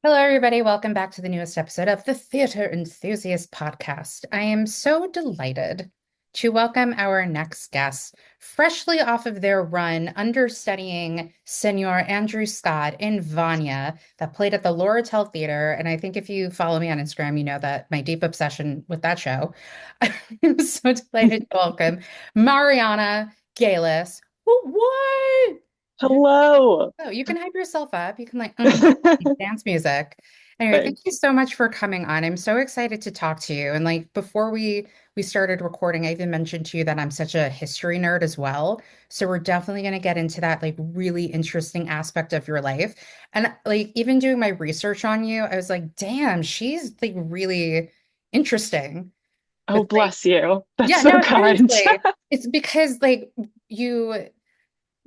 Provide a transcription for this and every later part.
Hello, everybody. Welcome back to the newest episode of the Theater Enthusiast podcast. I am so delighted to welcome our next guest, freshly off of their run understudying Senor Andrew Scott in Vanya, that played at the Laurel Theater. And I think if you follow me on Instagram, you know that my deep obsession with that show. I'm so delighted to welcome Marianna Gailus. What? Hello. Oh, you can hype yourself up. You can dance music. Anyway, thank you Thanks. so much for coming on. I'm so excited to talk to you. And like before we started recording, I even mentioned to you that I'm such a history nerd as well. So we're definitely going to get into that like really interesting aspect of your life. And like even doing my research on you, I was like, damn, she's like really interesting Oh, with like bless you. That's yeah, so no, kind. seriously. It's because like you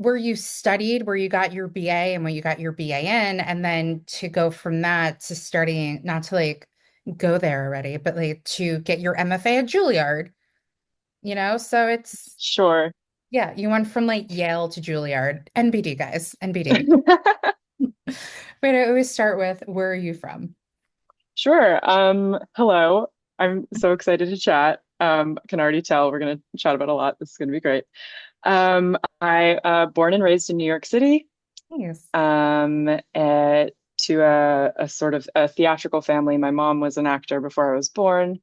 where you studied, where you got your BA and when you got your BA in, and then to go from that to studying, not to like go there already, but like to get your MFA at Juilliard, you know? So it's, Sure. yeah, you went from like Yale to Juilliard. NBD, guys, NBD. But I always start with, where are you from? Sure. Hello. I'm so excited to chat. I can already tell we're gonna chat about a lot. This is gonna be great. I born and raised in New York City, Nice. to a sort of a theatrical family. My mom was an actor before I was born,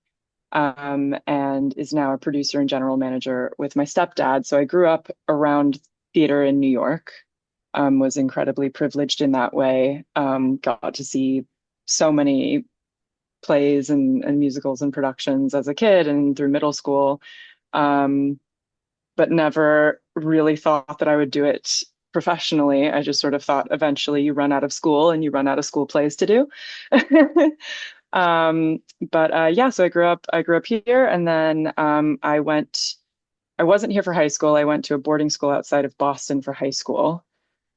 and is now a producer and general manager with my stepdad. So I grew up around theater in New York, was incredibly privileged in that way. Got to see so many plays and musicals and productions as a kid and through middle school, um, but never really thought that I would do it professionally. I just sort of thought eventually you run out of school and you run out of school plays to do. But yeah, so I grew up here, and then I wasn't here for high school. I went to a boarding school outside of Boston for high school.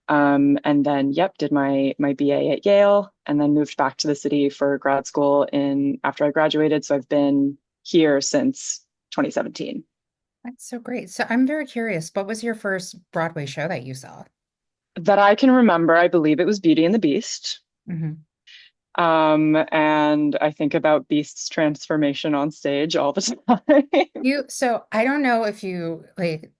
And then, yep, did my BA at Yale, and then moved back to the city for grad school in after I graduated. So I've been here since 2017. That's so great. So I'm very curious, what was your first Broadway show that you saw? That I can remember, I believe it was Beauty and the Beast. Mhm. And I think about Beast's transformation on stage all the time. So I don't know if you like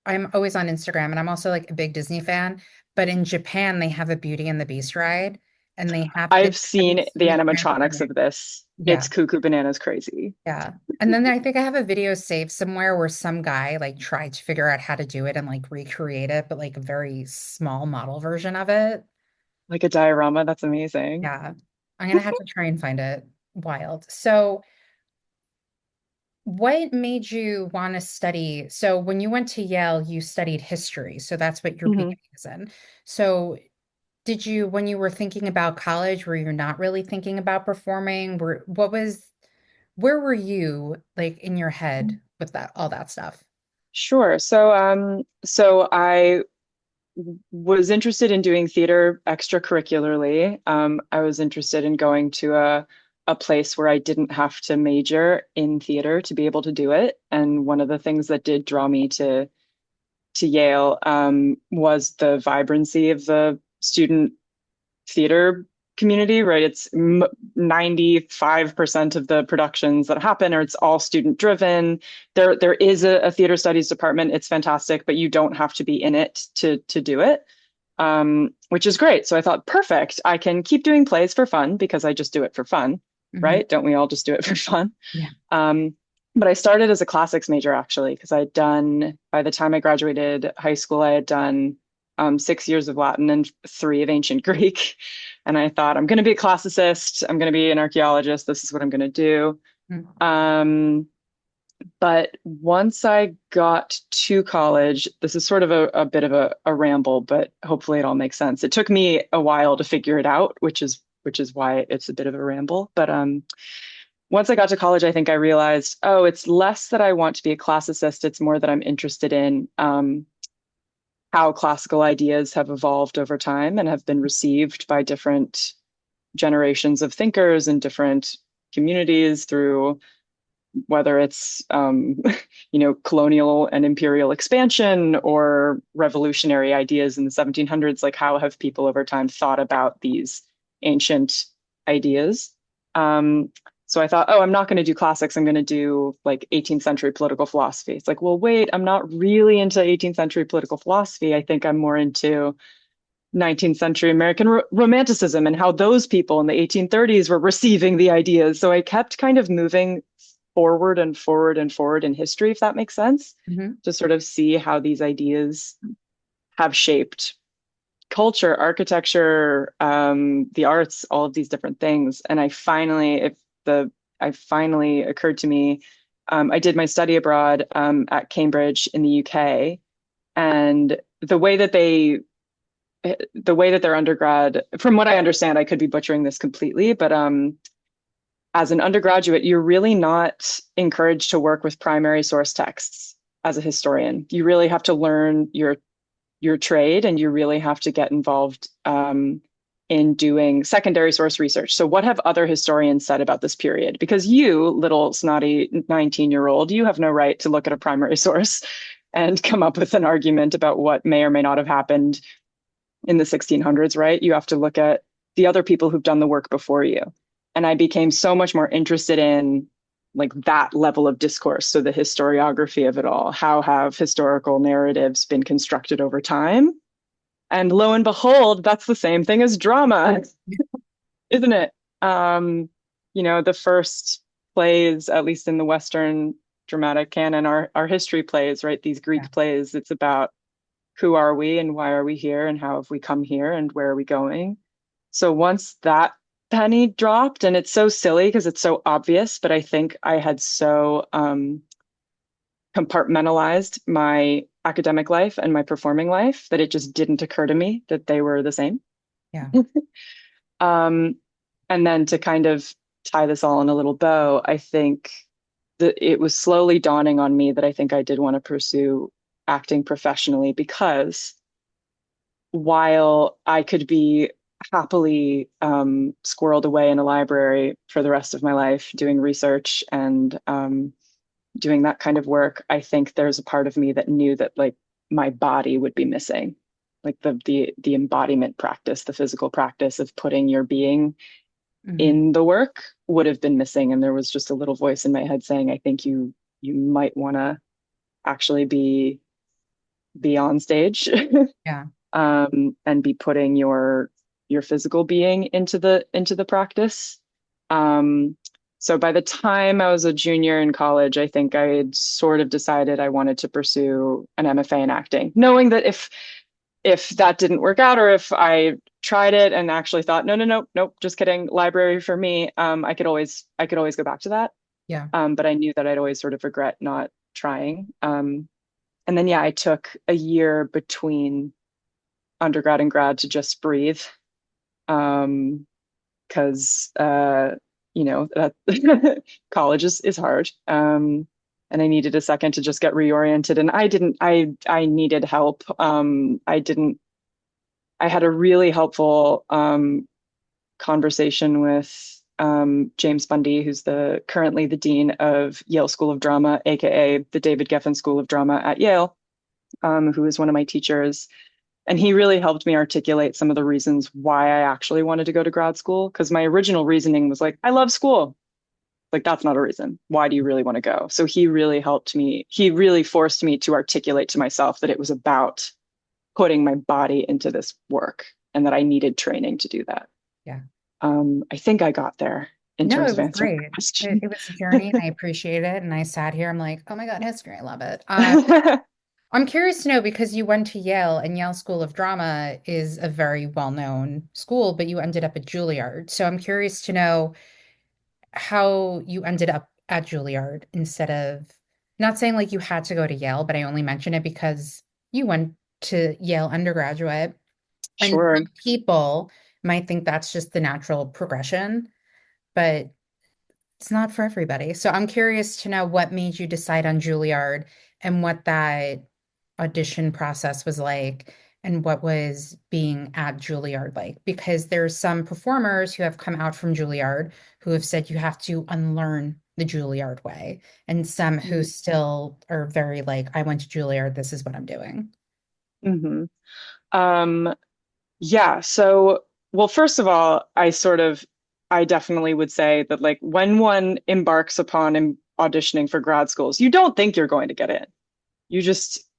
I'm always on Instagram and I'm also like a big Disney fan, but in Japan they have a Beauty and the Beast ride and they I've have you seen the seen the animatronics of transformation? this. Yeah. It's cuckoo bananas crazy. Yeah. And then I think I have a video saved somewhere where some guy like tried to figure out how to do it and like recreate it, but like a very small model version of it. Like a diorama. That's amazing. Yeah. I'm gonna have to try and find it. Wild. So what made you want to study? So when you went to Yale, you studied history. So that's what your Mhm. BA is in. So did you, when you were thinking about college, were you not really thinking about performing? Where were you like in your head with that, all that stuff? Sure. So I was interested in doing theater extracurricularly. I was interested in going to a place where I didn't have to major in theater to be able to do it. And one of the things that did draw me to Yale, was the vibrancy of the student theater community, right? It's 95% of the productions that happen, or it's all student driven. There is a theater studies department. It's fantastic, but you don't have to be in it to do it, which is great. So I thought, perfect. I can keep doing plays for fun because I just do it for fun, Hmm. right? Don't we all just do it for fun? Yeah. Um, but I started as a classics major actually, because by the time I graduated high school, I had done 6 years of Latin and 3 of ancient Greek. And I thought, I'm going to be a classicist. I'm going to be an archaeologist. This is what I'm going to do. Mm. Um, but once I got to college, this is sort of a bit of a ramble, but hopefully it all makes sense. It took me a while to figure it out, which is why it's a bit of a ramble. But once I got to college, I think I realized, oh, it's less that I want to be a classicist. It's more that I'm interested in how classical ideas have evolved over time and have been received by different generations of thinkers and different communities through whether it's colonial and imperial expansion or revolutionary ideas in the 1700s. Like, how have people over time thought about these ancient ideas. Um, so I thought, oh, I'm not going to do classics. I'm going to do like 18th century political philosophy. It's like, well, wait, I'm not really into 18th century political philosophy. I think I'm more into 19th century American Romanticism and how those people in the 1830s were receiving the ideas. So I kept kind of moving forward and forward and forward in history, if that makes sense, Hmm. to sort of see how these ideas have shaped culture, architecture, the arts, all of these different things. And I finally occurred to me, I did my study abroad at Cambridge in the UK, and the way that their undergrad, from what I understand, I could be butchering this completely, but as an undergraduate, you're really not encouraged to work with primary source texts as a historian. You really have to learn your trade, and you really have to get involved in doing secondary source research. So, what have other historians said about this period? Because you, little snotty 19-year-old, you have no right to look at a primary source and come up with an argument about what may or may not have happened in the 1600s, right? You have to look at the other people who've done the work before you. And I became so much more interested in like that level of discourse. So the historiography of it all. How have historical narratives been constructed over time? And lo and behold, that's the same thing as drama, isn't it? Um, the first plays, at least in the Western dramatic canon, are history plays, right? These Yeah. Greek plays. It's about who are we and why are we here and how have we come here and where are we going? So once that penny dropped, and it's so silly because it's so obvious, but I think I had so compartmentalized my academic life and my performing life that it just didn't occur to me that they were the same. Yeah. Um, and then to kind of tie this all in a little bow, I think that it was slowly dawning on me that I think I did want to pursue acting professionally, because while I could be happily squirreled away in a library for the rest of my life doing research and doing that kind of work, I think there's a part of me that knew that like my body would be missing, like the embodiment practice, the physical practice of putting your being Hmm. in the work would have been missing. And there was just a little voice in my head saying, I think you might want to actually be on stage Yeah. and be putting your physical being into the practice. Um, so by the time I was a junior in college, I think I had sort of decided I wanted to pursue an MFA in acting, knowing that if that didn't work out, or if I tried it and actually thought, no, no, no, nope, just kidding, library for me, I could always go back to that. Yeah. But I knew that I'd always sort of regret not trying. And then yeah, I took a year between undergrad and grad to just breathe. Because that college is hard. And I needed a second to just get reoriented. And I needed help. I had a really helpful conversation with James Bundy, who's currently the dean of Yale School of Drama, aka the David Geffen School of Drama at Yale, who is one of my teachers. And he really helped me articulate some of the reasons why I actually wanted to go to grad school. Because my original reasoning was like, I love school. Like, that's not a reason. Why do you really want to go? So he really helped me. He really forced me to articulate to myself that it was about putting my body into this work and that I needed training to do that. Yeah. I think I got there in No, terms it of was answering great. your question. It was a journey and I appreciate it. And I sat here, I'm like, oh my God, history, I love it. I'm curious to know because you went to Yale and Yale School of Drama is a very well-known school, but you ended up at Juilliard. So I'm curious to know how you ended up at Juilliard instead of not saying like you had to go to Yale, but I only mention it because you went to Yale undergraduate. And Sure. some people might think that's just the natural progression, but it's not for everybody. So I'm curious to know what made you decide on Juilliard and what that audition process was like and what was being at Juilliard like. Because there's some performers who have come out from Juilliard who have said you have to unlearn the Juilliard way, and some who still are very like, I went to Juilliard, this is what I'm doing. Mm-hmm. Um, yeah. So well, first of all, I definitely would say that like when one embarks upon auditioning for grad schools, you don't think you're going to get in.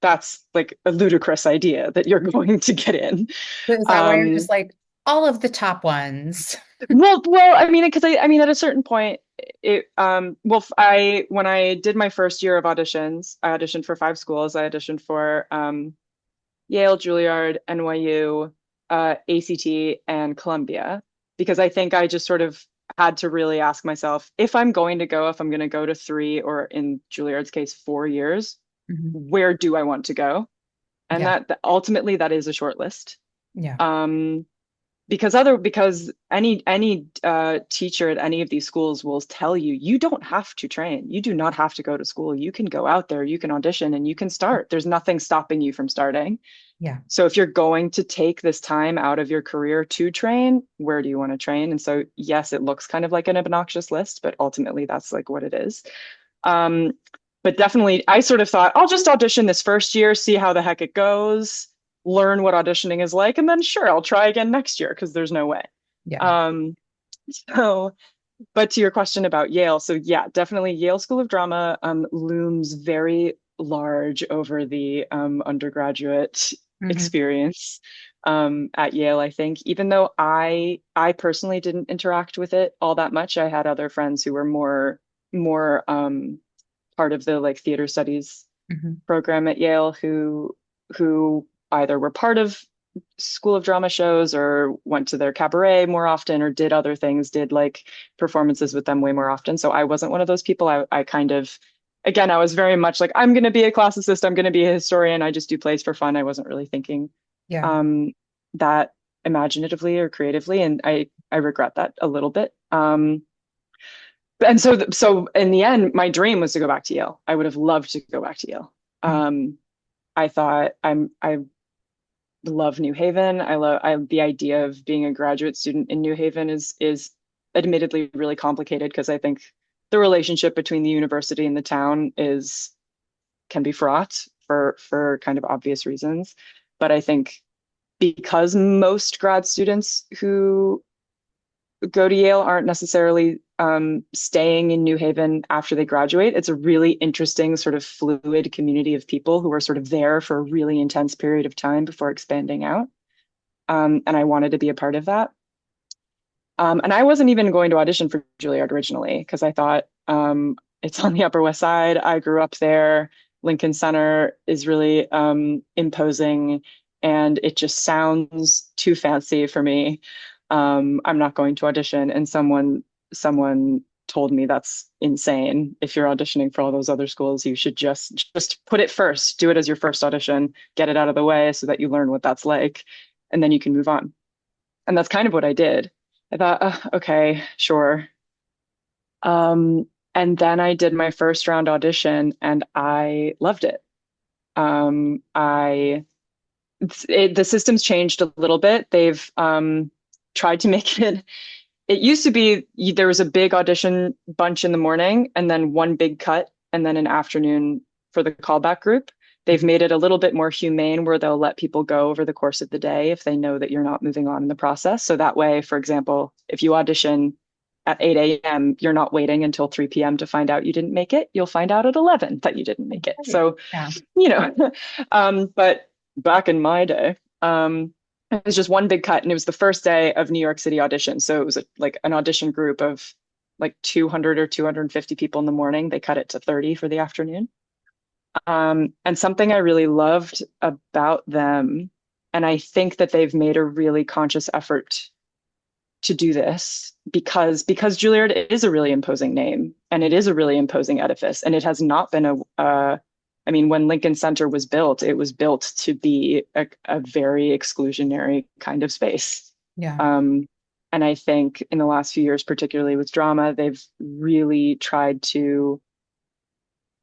That's like a ludicrous idea that you're going to get in. So is that why you're just Um, like all of the top ones? I mean, because I mean, at a certain point, when I did my first year of auditions, I auditioned for 5 schools. I auditioned for Yale, Juilliard, NYU, ACT, and Columbia, because I think I just sort of had to really ask myself if I'm going to go to 3 or in Juilliard's case 4 years, Mhm. where do I want to go? And Yeah. that ultimately that is a short list. Yeah. Um, because any teacher at any of these schools will tell you you don't have to train. You do not have to go to school. You can go out there, you can audition, and you can start. There's nothing stopping you from starting. Yeah. So if you're going to take this time out of your career to train, where do you want to train? And so yes, it looks kind of like an obnoxious list, but ultimately that's like what it is. Um, but definitely, I sort of thought I'll just audition this first year, see how the heck it goes, learn what auditioning is like, and then sure, I'll try again next year because there's no way. Yeah. Um, so, but to your question about Yale, so yeah, definitely Yale School of Drama looms very large over the undergraduate Hmm. experience at Yale, I think, even though I personally didn't interact with it all that much. I had other friends who were more part of the like theater studies Hmm. program at Yale who either were part of School of Drama shows or went to their cabaret more often or did other things, did like performances with them way more often. So I wasn't one of those people. I kind of, again, I was very much like, I'm going to be a classicist, I'm going to be a historian. I just do plays for fun. I wasn't really thinking Yeah. um, that imaginatively or creatively. And I regret that a little bit. And so in the end, my dream was to go back to Yale. I would have loved to go back to Yale. Mhm. I thought I love New Haven. The idea of being a graduate student in New Haven is admittedly really complicated because I think the relationship between the university and the town is can be fraught for kind of obvious reasons. But I think because most grad students who go to Yale aren't necessarily staying in New Haven after they graduate. It's a really interesting sort of fluid community of people who are sort of there for a really intense period of time before expanding out. And I wanted to be a part of that. And I wasn't even going to audition for Juilliard originally because I thought it's on the Upper West Side. I grew up there. Lincoln Center is really imposing, and it just sounds too fancy for me. I'm not going to audition. And someone told me that's insane. If you're auditioning for all those other schools, you should just put it first. Do it as your first audition, get it out of the way so that you learn what that's like, and then you can move on. And that's kind of what I did. I thought, okay, sure. And then I did my first round audition and I loved it. I the system's changed a little bit. They've tried to make it. It used to be there was a big audition bunch in the morning and then one big cut and then an afternoon for the callback group. They've made it a little bit more humane where they'll let people go over the course of the day if they know that you're not moving on in the process. So that way, for example, if you audition at 8 a.m., you're not waiting until 3 p.m. to find out you didn't make it. You'll find out at 11 that you didn't make it. Right. So, Yeah. you know, but back in my day, it was just one big cut, and it was the first day of New York City audition. So it was like an audition group of like 200 or 250 people in the morning. They cut it to 30 for the afternoon. And something I really loved about them, and I think that they've made a really conscious effort to do this because Juilliard is a really imposing name and it is a really imposing edifice, and it has not been I mean, when Lincoln Center was built, it was built to be a very exclusionary kind of space. Yeah. Um, and I think in the last few years, particularly with drama, they've really tried to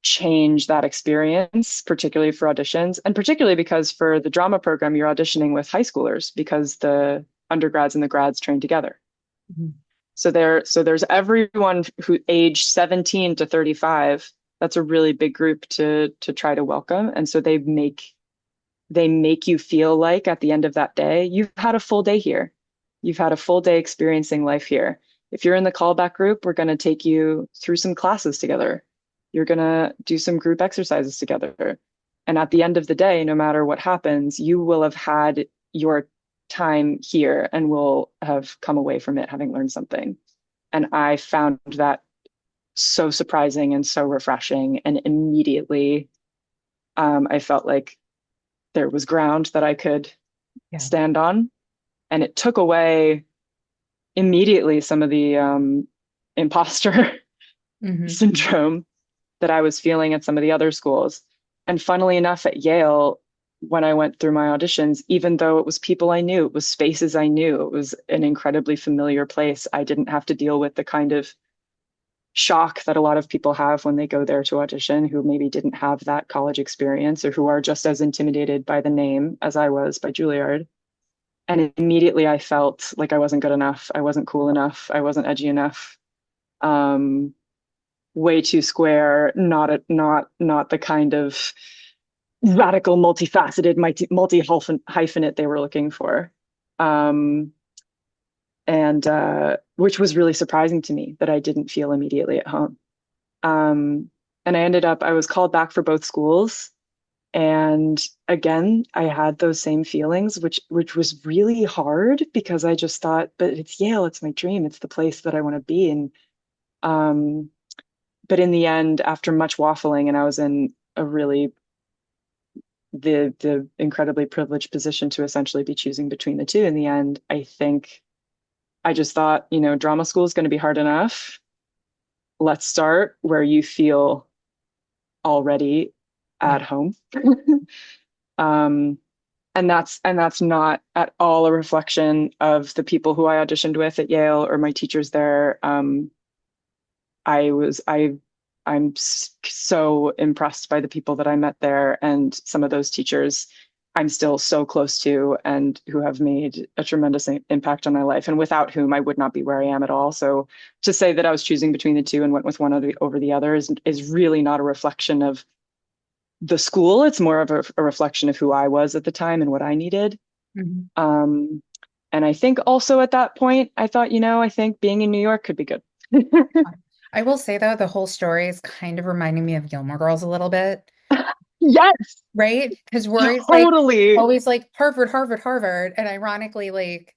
change that experience, particularly for auditions, and particularly because for the drama program, you're auditioning with high schoolers because the undergrads and the grads train together. Mhm. So there's everyone who aged 17 to 35. That's a really big group to try to welcome. And so they make you feel like at the end of that day, you've had a full day here. You've had a full day experiencing life here. If you're in the callback group, we're going to take you through some classes together. You're going to do some group exercises together. And at the end of the day, no matter what happens, you will have had your time here and will have come away from it having learned something. And I found that so surprising and so refreshing. And immediately, I felt like there was ground that I could Yeah. stand on. And it took away immediately some of the imposter Hmm. syndrome that I was feeling at some of the other schools. And funnily enough, at Yale, when I went through my auditions, even though it was people I knew, it was spaces I knew, it was an incredibly familiar place, I didn't have to deal with the kind of shock that a lot of people have when they go there to audition who maybe didn't have that college experience or who are just as intimidated by the name as I was by Juilliard. And immediately I felt like I wasn't good enough. I wasn't cool enough. I wasn't edgy enough. Um, Way too square, not the kind of radical, multifaceted, multi hyphenate they were looking for. Um, and which was really surprising to me that I didn't feel immediately at home. Um, and I was called back for both schools. And again, I had those same feelings, which was really hard because I just thought, but it's Yale, it's my dream, it's the place that I want to be. And um, but in the end, after much waffling, and I was in a really the incredibly privileged position to essentially be choosing between the two. In the end, I think I just thought, drama school is going to be hard enough. Let's start where you feel already Yeah. at home. um, and that's not at all a reflection of the people who I auditioned with at Yale or my teachers there. I was I I'm so impressed by the people that I met there, and some of those teachers I'm still so close to and who have made a tremendous impact on my life, and without whom I would not be where I am at all. So to say that I was choosing between the two and went with one over the other is really not a reflection of the school. It's more of a reflection of who I was at the time and what I needed. Hmm. Um, and I think also at that point, I thought, I think being in New York could be good. I will say though, the whole story is kind of reminding me of Gilmore Girls a little bit, Yes, right? Because Rory's like totally. always like Harvard, Harvard, Harvard, and ironically, like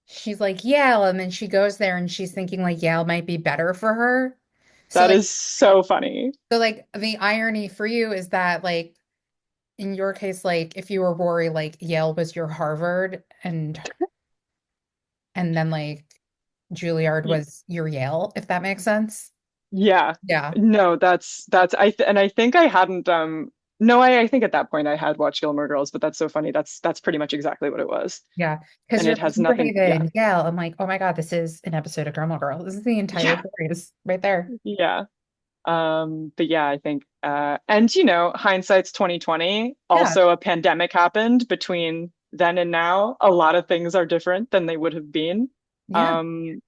she's like Yale, and then she goes there and she's thinking like Yale might be better for her. So That like, is so funny. the irony for you is that like in your case, like if you were Rory, like Yale was your Harvard, and then like Juilliard was your Yale, if that makes sense. Yeah. Yeah. No, that's and I think I hadn't no, I think at that point I had watched Gilmore Girls, but that's so funny. That's pretty much exactly what it was. Yeah. Because And you're it like has nothing, Superhaven yeah. and Yale. I'm like, oh my God, this is an episode of Gilmore Girl. This is the entire Yeah. series right there. Yeah. But yeah, I think and hindsight's 2020. Yeah. Also a pandemic happened between then and now. A lot of things are different than they would have been. Yeah.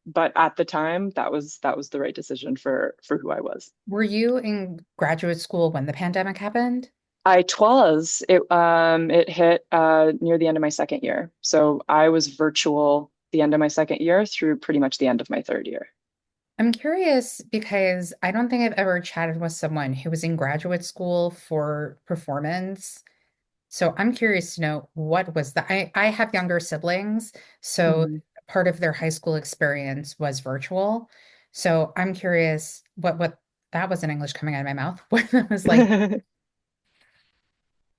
But at the time that was the right decision for who I was. Were you in graduate school when the pandemic happened? I twas. It hit near the end of my second year. So I was virtual the end of my second year through pretty much the end of my third year. I'm curious because I don't think I've ever chatted with someone who was in graduate school for performance. So I'm curious to know what was that. I have younger siblings, so Mhm. part of their high school experience was virtual. So I'm curious what that was in English coming out of my mouth. What that was like.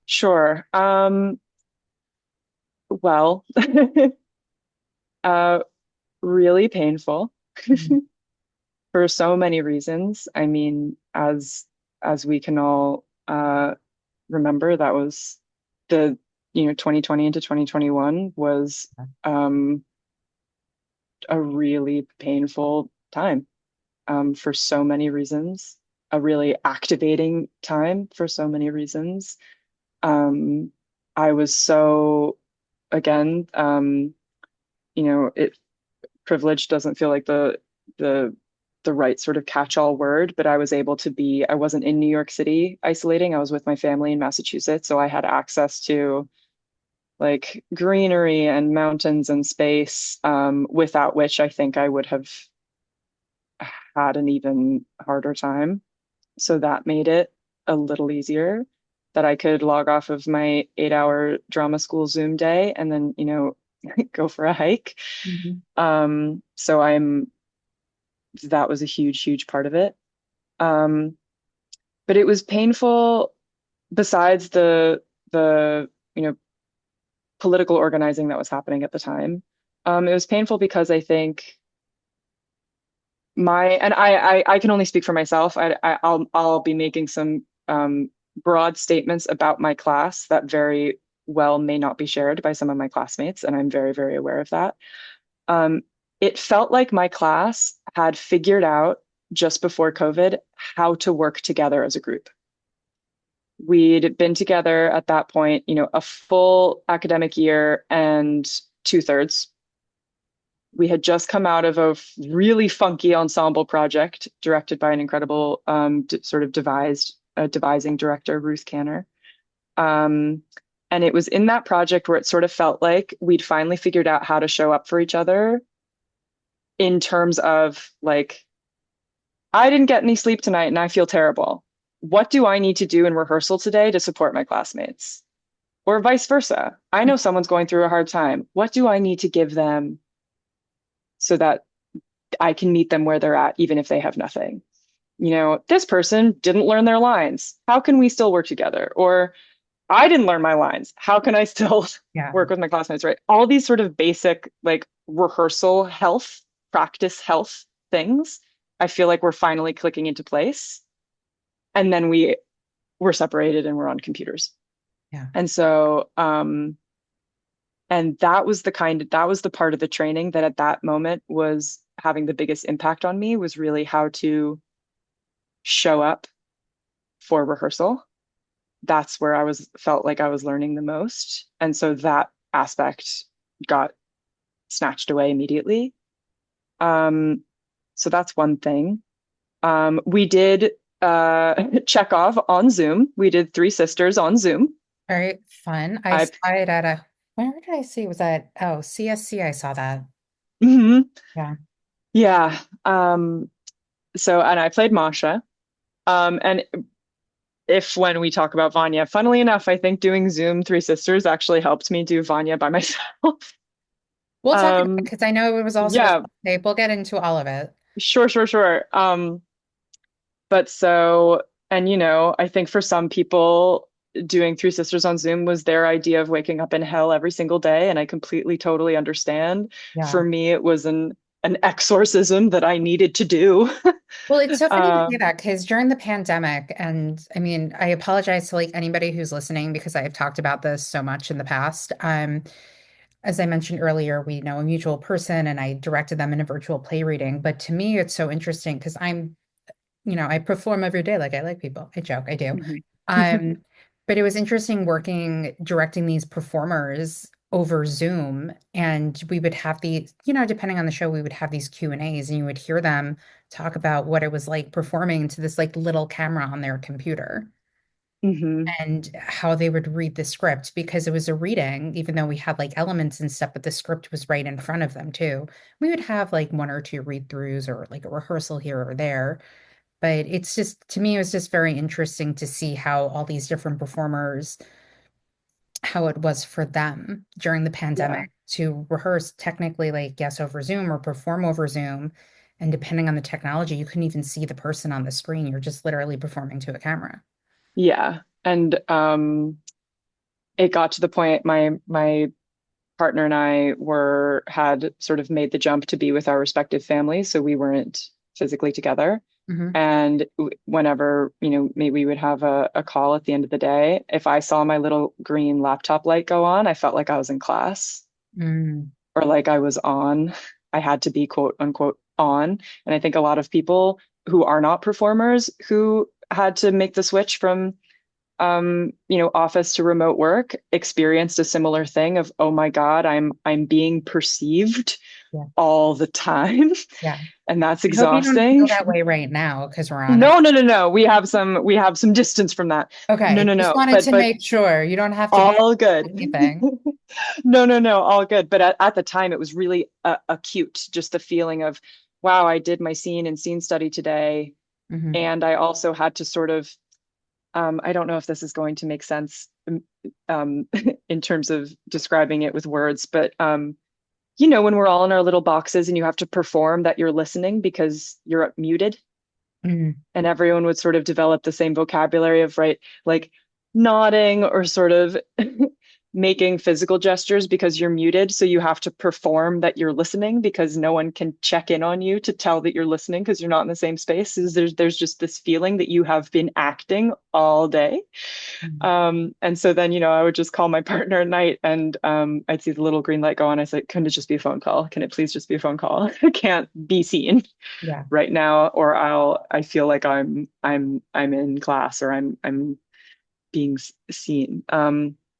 Sure. Well, uh, really painful for so many reasons. I mean, as we can all remember, that was the 2020 into 2021 was um, a really painful time for so many reasons, a really activating time for so many reasons. Um, I was so, again, it privilege doesn't feel like the the right sort of catch-all word, but I wasn't in New York City isolating. I was with my family in Massachusetts, so I had access to like greenery and mountains and space, without which I think I would have had an even harder time. So that made it a little easier that I could log off of my 8 hour drama school Zoom day and then, go for a hike. Mhm. So that was a huge, huge part of it. Um, but it was painful besides the, you know, political organizing that was happening at the time. It was painful because I think I can only speak for myself. I'll be making some broad statements about my class that very well may not be shared by some of my classmates, and I'm very, very aware of that. Um, it felt like my class had figured out just before COVID how to work together as a group. We'd been together at that point, a full academic year and two-thirds. We had just come out of a really funky ensemble project directed by an incredible sort of devising director, Ruth Canner. Um, and it was in that project where it sort of felt like we'd finally figured out how to show up for each other in terms of like, I didn't get any sleep tonight and I feel terrible. What do I need to do in rehearsal today to support my classmates? Or vice versa. I know someone's going through a hard time. What do I need to give them so that I can meet them where they're at, even if they have nothing? This person didn't learn their lines. How can we still work together? Or I didn't learn my lines. How can I still Yeah. work with my classmates, right? All these sort of basic, like rehearsal health, practice health things, I feel like we're finally clicking into place. And then we were separated and we're on computers. Yeah. And so, and that was the part of the training that at that moment was having the biggest impact on me, was really how to show up for rehearsal. That's where felt like I was learning the most. And so that aspect got snatched away immediately. Um, so that's one thing. We did Chekhov on Zoom. We did Three Sisters on Zoom. Very fun. I I saw it at where did I see? Was that, oh, CSC? I saw that. mhm, Yeah. yeah. And I played Masha. And if when we talk about Vanya, funnily enough, I think doing Zoom Three Sisters actually helped me do Vanya by myself. We'll talk about it Um, because I know it was also a yeah, tape. We'll get into all of it. sure, sure, sure. But so, and I think for some people, doing Three Sisters on Zoom was their idea of waking up in hell every single day, and I completely, totally understand. Yeah. For me, it was an exorcism that I needed to do. Well, it's so funny to Uh, say that because during the pandemic, and I mean, I apologize to like anybody who's listening because I've talked about this so much in the past. As I mentioned earlier, we know a mutual person and I directed them in a virtual play reading. But to me, it's so interesting because I perform every day like I like people. I joke, I do. mhm. Um, but it was interesting working, directing these performers over Zoom, and we would have depending on the show, we would have these Q&As, and you would hear them talk about what it was like performing to this like little camera on their computer Mhm. and how they would read the script because it was a reading, even though we had like elements and stuff, but the script was right in front of them too. We would have like one or two read throughs or like a rehearsal here or there. But it's just, to me, it was just very interesting to see how all these different performers, how it was for them during the Yeah. pandemic to rehearse technically, like, yes, over Zoom or perform over Zoom. And depending on the technology, you couldn't even see the person on the screen. You're just literally performing to a camera. Yeah. And it got to the point my partner and I had sort of made the jump to be with our respective families, so we weren't physically together. Hmm. And whenever, maybe we would have a call at the end of the day, if I saw my little green laptop light go on, I felt like I was in class Mm, or like I was on. I had to be quote unquote on. And I think a lot of people who are not performers who had to make the switch from office to remote work experienced a similar thing of, oh my God, I'm being perceived Yeah. all the time. Yeah. And that's I hope you don't feel exhausting. that way right now because we're on it. No, no, no, no. We have some distance from that. No, Okay. no, Just no. wanted to But make sure you don't have to be all good. anything. No, no, no, all good. But at the time, it was really acute, just the feeling of, wow, I did my scene and scene study today. Hmm. And I also had to sort of, I don't know if this is going to make sense um, in terms of describing it with words, but when we're all in our little boxes and you have to perform that you're listening because you're muted, Hmm. and everyone would sort of develop the same vocabulary of, right, like nodding or sort of making physical gestures because you're muted. So you have to perform that you're listening because no one can check in on you to tell that you're listening because you're not in the same space. There's just this feeling that you have been acting all day. And so then, I would just call my partner at night and I'd see the little green light go on. I said, can it just be a phone call? Can it please just be a phone call? I can't be seen Yeah. right now, or I feel like I'm in class, or I'm being seen.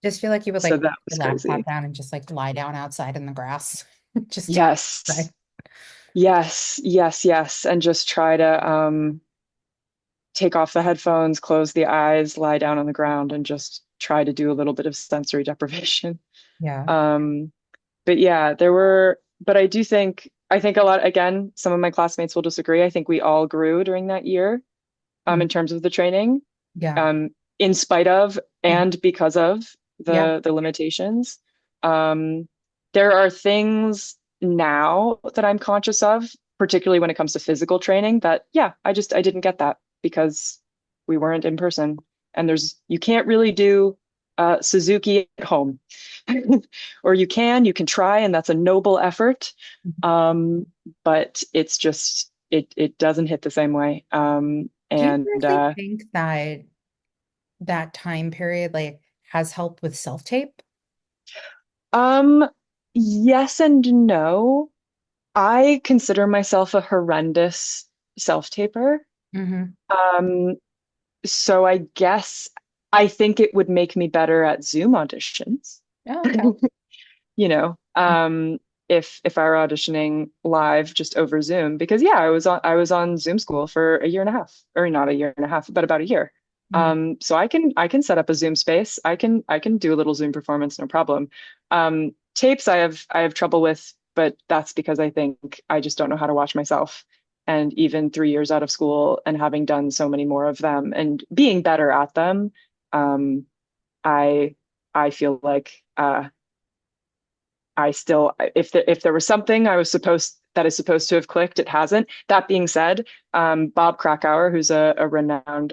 Just feel like you would So like put that was your laptop crazy. down and just like lie down outside in the grass. Just Yes. right. Yes, yes, yes. And just try to take off the headphones, close the eyes, lie down on the ground, and just try to do a little bit of sensory deprivation. Yeah. Um, but yeah, but I think a lot, again, some of my classmates will disagree. I think we all grew during that year, Mhm. in terms of the training, Yeah. um, in spite of Mhm. and because of Yeah. the limitations. Um, there are things now that I'm conscious of, particularly when it comes to physical training, that yeah, I didn't get that because we weren't in person. And you can't really do Suzuki at home. Or you can try, and that's a noble effort. Um, but it's just it doesn't hit the same way. Do you And really think that that time period like has helped with self-tape? um, yes and no. I consider myself a horrendous self-taper. Hmm. Um, so I guess I think it would make me better at Zoom auditions. Oh, okay. you know, um, if I were auditioning live just over Zoom, because yeah, I was on Zoom school for a year and a half, or not a year and a half, but about a year. Mhm. So I can set up a Zoom space. I can do a little Zoom performance, no problem. Tapes I have trouble with, but that's because I think I just don't know how to watch myself. And even 3 years out of school and having done so many more of them and being better at them, um, I I feel like I still, if there was something that is supposed to have clicked, it hasn't. That being said, Bob Krakauer, who's a renowned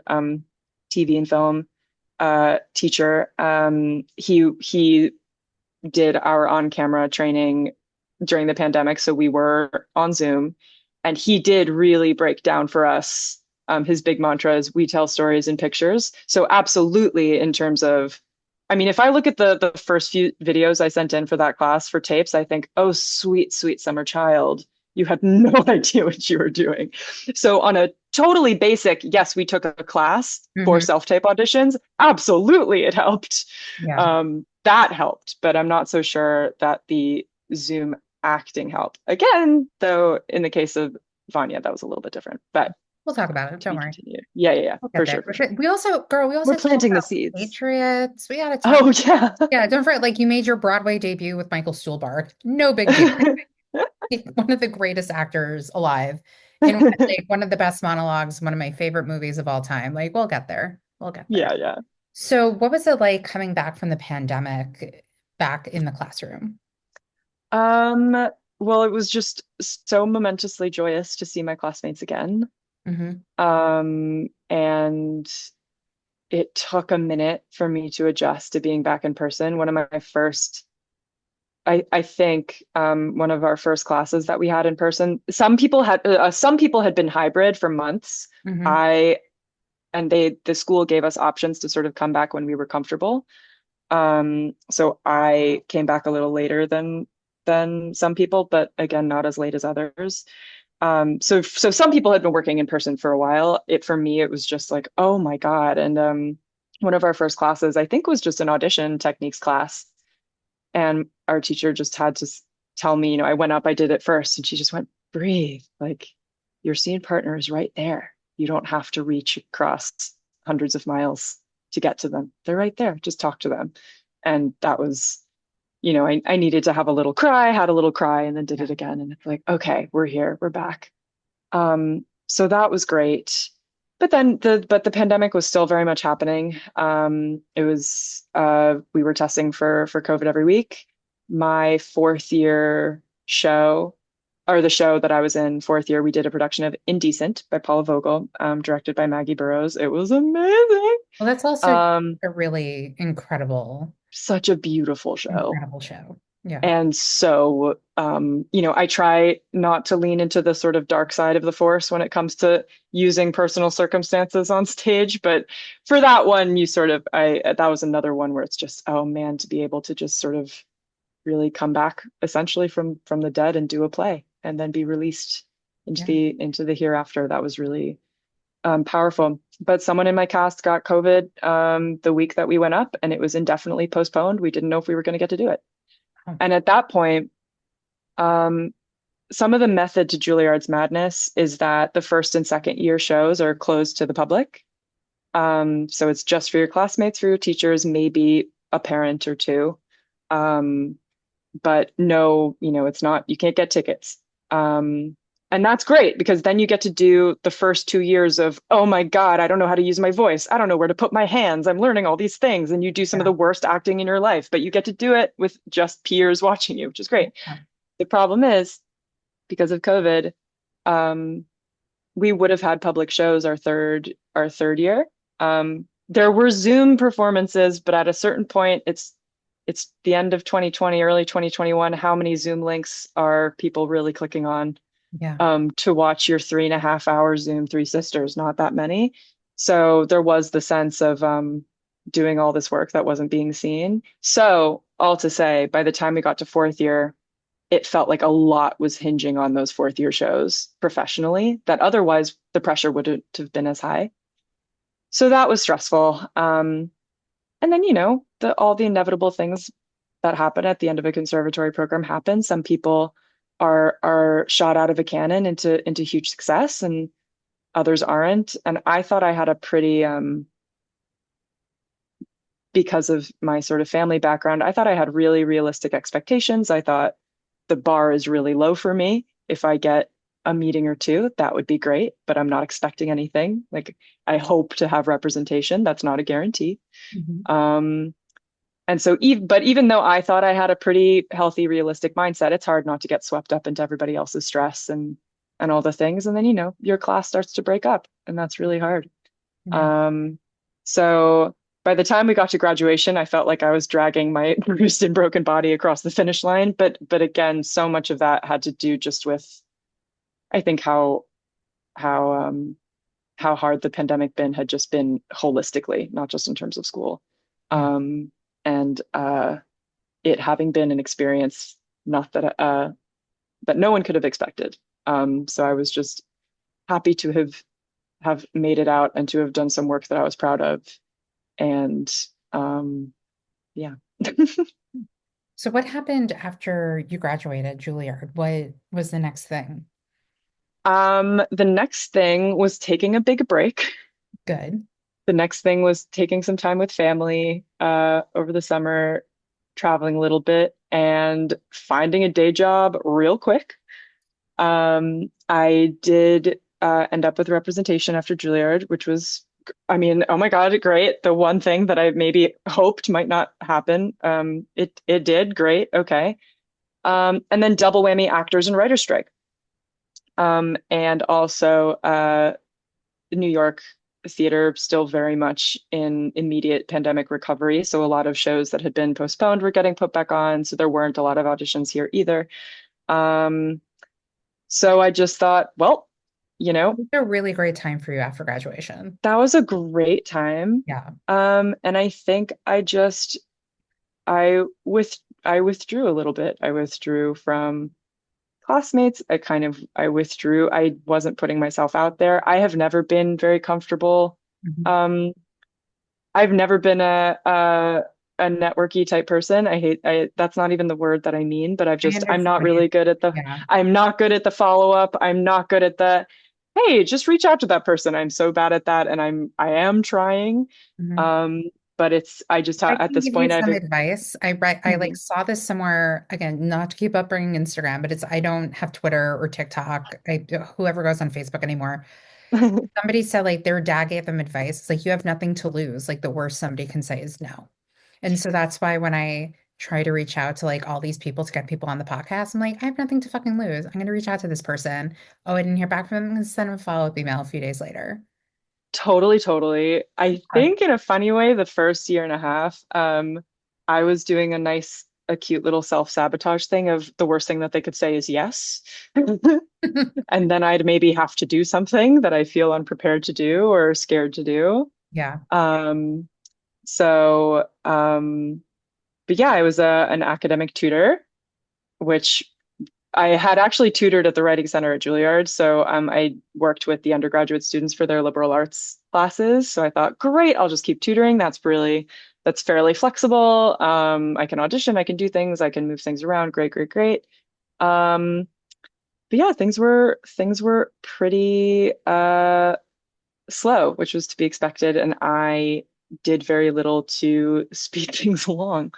TV and film teacher, he did our on-camera training during the pandemic, so we were on Zoom, and he did really break down for us. His big mantra is "We tell stories in pictures." So absolutely, in terms of, I mean, if I look at the first few videos I sent in for that class for tapes, I think, oh, sweet, sweet summer child, you had no idea what you were doing. So on a totally basic, yes, we took a class for Hmm. self-tape auditions. Absolutely, it helped. Yeah. That helped, but I'm not so sure that the Zoom acting helped. Again, though, in the case of Vanya, that was a little bit different. But We'll talk about it. to Don't be worry. continued. Yeah, yeah, yeah, We'll get for there. sure, for sure. We also, girl, we also We're have to talk planting the about seeds. Patriots. We got to talk. Oh yeah. Yeah, don't forget, like you made your Broadway debut with Michael Stuhlbarg. No big deal. One of the greatest actors alive in like one of the best monologues, one of my favorite movies of all time. Like we'll get there. We'll get there. Yeah, yeah. So, what was it like coming back from the pandemic back in the classroom? Um, well, it was just so momentously joyous to see my classmates again. Hmm. And it took a minute for me to adjust to being back in person. One of my first I think one of our first classes that we had in person. Some people had been hybrid for months. Hmm. I and the school gave us options to sort of come back when we were comfortable. So I came back a little later than some people, but again, not as late as others. So some people had been working in person for a while. For me, it was just like, oh my God. And one of our first classes, I think, was just an audition techniques class, and our teacher just had to tell me, I went up, I did it first, and she just went, breathe. Like your scene partner is right there. You don't have to reach across hundreds of miles to get to them. They're right there. Just talk to them. And that was, I needed to have a little cry, had a little cry, and then did Yeah. it again. And it's like, okay, we're here, we're back. So that was great. But the pandemic was still very much happening. It was we were testing for COVID every week. My fourth year show, or the show that I was in fourth year, we did a production of Indecent by Paula Vogel, directed by Maggie Burrows. It was amazing. Well, that's also Um, a really incredible, Such a beautiful show. incredible show. Yeah. And so, I try not to lean into the sort of dark side of the force when it comes to using personal circumstances on stage. But for that one, that was another one where it's just, oh man, to be able to just sort of really come back essentially from the dead and do a play and then be released Yeah. into the hereafter. That was really powerful. But someone in my cast got COVID the week that we went up, and it was indefinitely postponed. We didn't know if we were going to get to do it. Oh, And at that point, um, some of the method to Juilliard's madness is that the first and second year shows are closed to the public. So it's just for your classmates, for your teachers, maybe a parent or two. Um, but no, it's not, you can't get tickets. And that's great because then you get to do the first 2 years of, oh my God, I don't know how to use my voice. I don't know where to put my hands. I'm learning all these things. And you do some of yeah. the worst acting in your life, but you get to do it with just peers watching you, which is great. Yeah. The problem is, because of COVID, um, we would have had public shows our third year. There were Zoom performances, but at a certain point, it's the end of 2020, early 2021. How many Zoom links are people really clicking on Yeah. to watch your 3.5 hour Zoom Three Sisters? Not that many. So there was the sense of doing all this work that wasn't being seen. So all to say, by the time we got to fourth year, it felt like a lot was hinging on those fourth year shows professionally, that otherwise the pressure wouldn't have been as high. So that was stressful. And then, all the inevitable things that happen at the end of a conservatory program happen. Some people are shot out of a cannon into huge success, and others aren't. And I thought I had a pretty because of my sort of family background, I thought I had really realistic expectations. I thought the bar is really low for me. If I get a meeting or two, that would be great, but I'm not expecting anything. Like I hope to have representation. That's not a guarantee. Mhm. Um, and so, but even though I thought I had a pretty healthy, realistic mindset, it's hard not to get swept up into everybody else's stress and all the things. And then, your class starts to break up, and that's really hard. Yeah. Um, so by the time we got to graduation, I felt like I was dragging my bruised and broken body across the finish line. But again, so much of that had to do just with, I think, how how hard the pandemic had just been holistically, not just in terms of school. Yeah. And it having been an experience not that no one could have expected. So I was just happy to have made it out and to have done some work that I was proud of. And yeah. So what happened after you graduated, Juilliard? What was the next thing? The next thing was taking a big break. Good. The next thing was taking some time with family over the summer, traveling a little bit, and finding a day job real quick. I did end up with representation after Juilliard, which was, I mean, oh my God, great. The one thing that I maybe hoped might not happen, it did. Great, okay. And then double whammy actors and writers strike. And also New York theater still very much in immediate pandemic recovery. So a lot of shows that had been postponed were getting put back on. So there weren't a lot of auditions here either. Um, so I just thought, well, you know, It was a really great time for you after graduation. that was a great time. Yeah. And I think I withdrew a little bit. I withdrew from classmates. I withdrew. I wasn't putting myself out there. I have never been very comfortable. Mhm. Um, I've never been a networky type person. That's not even the word that I mean, but I I'm not understand. really good at Yeah. I'm not good at the follow up. I'm not good at the, hey, just reach out to that person. I'm so bad at that. And I am trying. Mhm. Um, but I just I at can this give you point, some advice. I like Mhm. saw this somewhere again, not to keep up bringing Instagram, but it's I don't have Twitter or TikTok. Whoever goes on Facebook anymore. Somebody said like their dad gave them advice. It's like you have nothing to lose. Like the worst somebody can say is no. And so that's why when I try to reach out to like all these people to get people on the podcast, I'm like, I have nothing to fucking lose. I'm gonna reach out to this person. Oh, I didn't hear back from them. I'm gonna send them a follow-up email a few days later. Totally, totally. I Okay. think in a funny way, the first year and a half, I was doing a cute little self-sabotage thing of the worst thing that they could say is yes. And then I'd maybe have to do something that I feel unprepared to do or scared to do. Yeah. Um, so, but yeah, I was an academic tutor, which I had actually tutored at the Writing Center at Juilliard. So I worked with the undergraduate students for their liberal arts classes. So I thought, great, I'll just keep tutoring. That's fairly flexible. I can audition, I can do things, I can move things around. Great, great, great. Um, but yeah, things were pretty slow, which was to be expected, and I did very little to speed things along.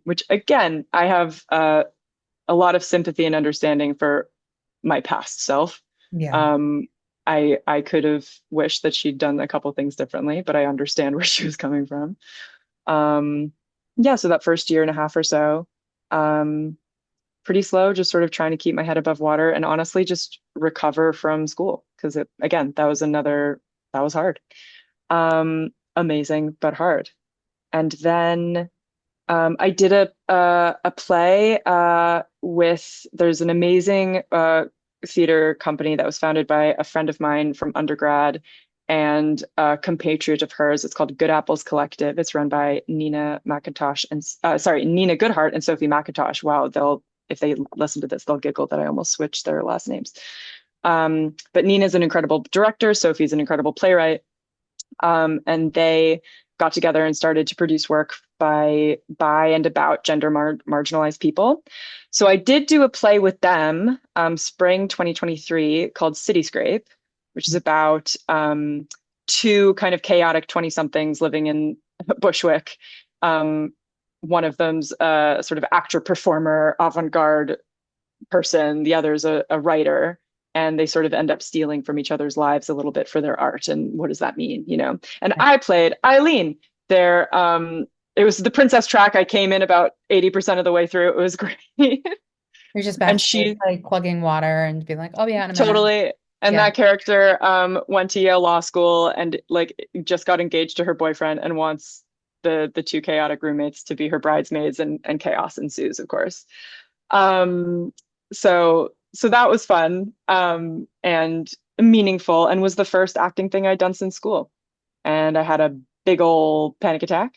Which again, I have a lot of sympathy and understanding for my past self. Yeah. Um, I could have wished that she'd done a couple things differently, but I understand where she was coming from. Um, yeah, so that first year and a half or so, um, pretty slow, just sort of trying to keep my head above water and honestly just recover from school because again, that was hard. Amazing, but hard. And then I did a play with there's an amazing theater company that was founded by a friend of mine from undergrad and a compatriot of hers. It's called Good Apples Collective. It's run by Nina McIntosh and Nina Goodhart and Sophie McIntosh. Wow, they'll if they listen to this, they'll giggle that I almost switched their last names. But Nina's an incredible director. Sophie's an incredible playwright. And they got together and started to produce work by and about marginalized people. So I did do a play with them, spring 2023, called Cityscape, which is about two kind of chaotic 20 somethings living in Bushwick. Um, One of them's a sort of actor performer, avant garde person, the other's a writer, and they sort of end up stealing from each other's lives a little bit for their art. And what does that mean, you know? And I played Eileen. There, it was the princess track. I came in about 80% of the way through. It was great. You're just And backstage she like plugging water and being like, I'll be out in a minute. totally, and Yeah. that character went to Yale Law School and like just got engaged to her boyfriend and wants the two chaotic roommates to be her bridesmaids and chaos ensues, of course. Um, so that was fun and meaningful and was the first acting thing I'd done since school. And I had a big old panic attack.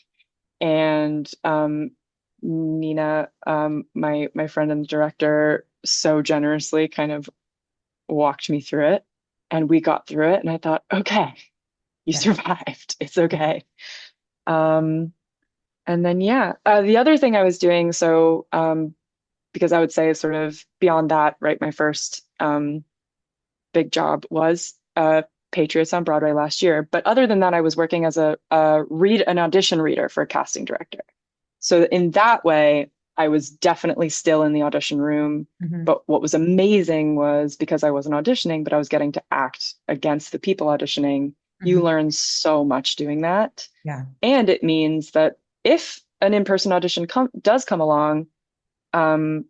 And Nina, my friend and the director, so generously kind of walked me through it. And we got through it. And I thought, okay, you Yeah. survived. It's okay. Um, and then yeah, the other thing I was doing, because I would say sort of beyond that, right? My first big job was Patriots on Broadway last year. But other than that, I was working as an audition reader for a casting director. So in that way, I was definitely still in the audition room. Hmm. But what was amazing was because I wasn't auditioning, but I was getting to act against the people auditioning. You Hmm. learn so much doing that. Yeah. And it means that if an in-person audition does come along, um,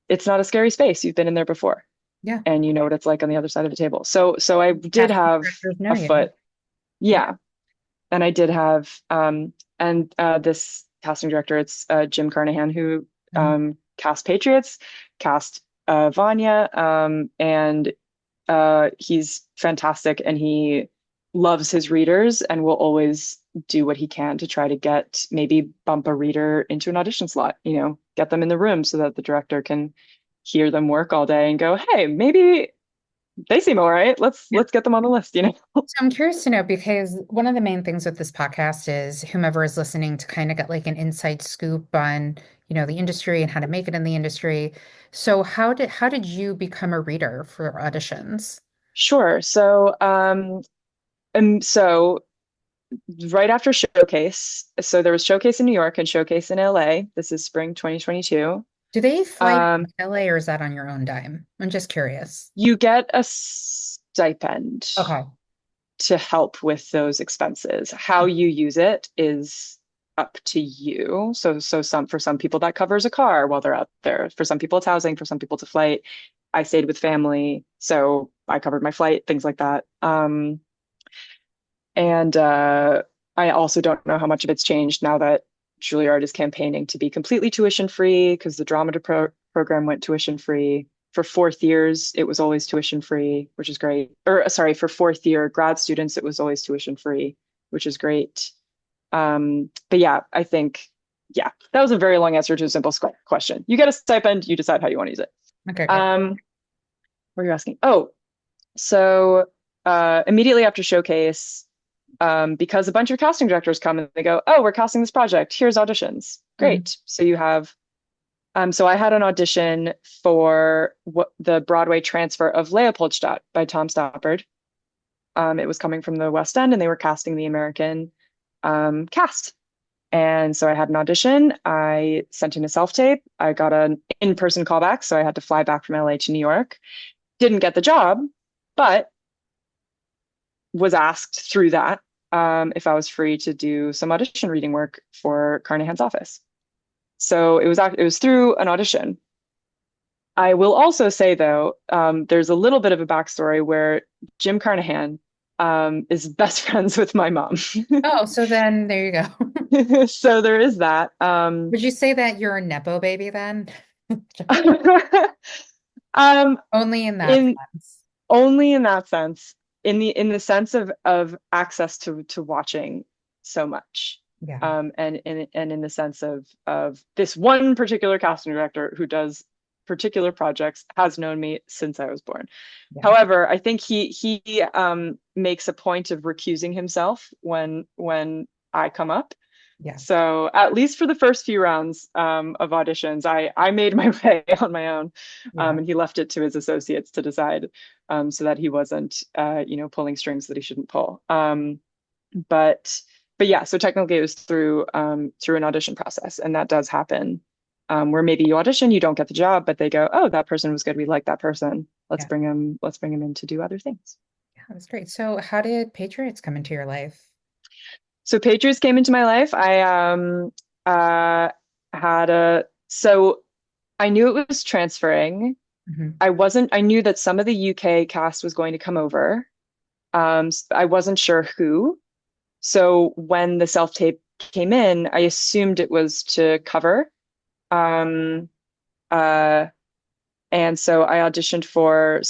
it's not a scary space. You've been in there before Yeah. and you know what it's like on the other side of the table. So I did Casting have directors know a you. foot. Yeah. Yeah. And I did have and this casting director, it's Jim Carnahan who Mhm. cast Patriots, cast Vanya, and he's fantastic and he loves his readers and will always do what he can to try to maybe bump a reader into an audition slot, get them in the room so that the director can hear them work all day and go, hey, maybe they seem all right. Let's get them on the list, you know? So I'm curious to know because one of the main things with this podcast is whomever is listening to kind of get like an inside scoop on, the industry and how to make it in the industry. So how did you become a reader for auditions? Sure. So right after Showcase, so there was Showcase in New York and Showcase in LA. This is spring 2022. Do they fly you Um, to LA or is that on your own dime? I'm just curious. you get a stipend Okay. to help with those expenses. How you use it is up to you. So for some people that covers a car while they're out there. For some people it's housing, for some people it's a flight. I stayed with family, so I covered my flight, things like that. And I also don't know how much of it's changed now that Juilliard is campaigning to be completely tuition free because the program went tuition free. For fourth years, it was always tuition free, which is great. Or sorry, for fourth year grad students, it was always tuition free, which is great. But yeah, I think, yeah, that was a very long answer to a simple question. You get a stipend, you decide how you want to use it. Okay, great. What are you asking? Oh, so immediately after Showcase, because a bunch of casting directors come and they go, "Oh, we're casting this project. Here's auditions." Mhm. Great. So you have, so I had an audition for the Broadway transfer of Leopoldstadt by Tom Stoppard. It was coming from the West End, and they were casting the American cast. And so I had an audition. I sent in a self-tape. I got an in-person callback, so I had to fly back from LA to New York. Didn't get the job, but was asked through that if I was free to do some audition reading work for Carnahan's office. So it was through an audition. I will also say though, there's a little bit of a backstory where Jim Carnahan is best friends with my mom. Oh, so then there you go. So there is that. Would you say that you're a Nepo baby then? um, Only in that in sense. only in that sense, in the sense of access to watching so much. Yeah. And in the sense of this one particular casting director who does particular projects has known me since I was born. Yeah. However, I think he makes a point of recusing himself when I come up. Yeah. So at least for the first few rounds of auditions, I made my way on my own, Yeah. and he left it to his associates to decide, so that he wasn't, pulling strings that he shouldn't pull. But but yeah, so technically it was through an audition process, and that does happen, where maybe you audition, you don't get the job, but they go, oh, that person was good, we like that person. Yeah. Let's bring him in to do other things. Yeah, that's great. So how did Patriots come into your life? So Patriots came into my life. Uh had a so I knew it was transferring. Hmm. I knew that some of the UK cast was going to come over. I wasn't sure who. So when the self-tape came in, I assumed it was to cover. Um, uh, and so I auditioned for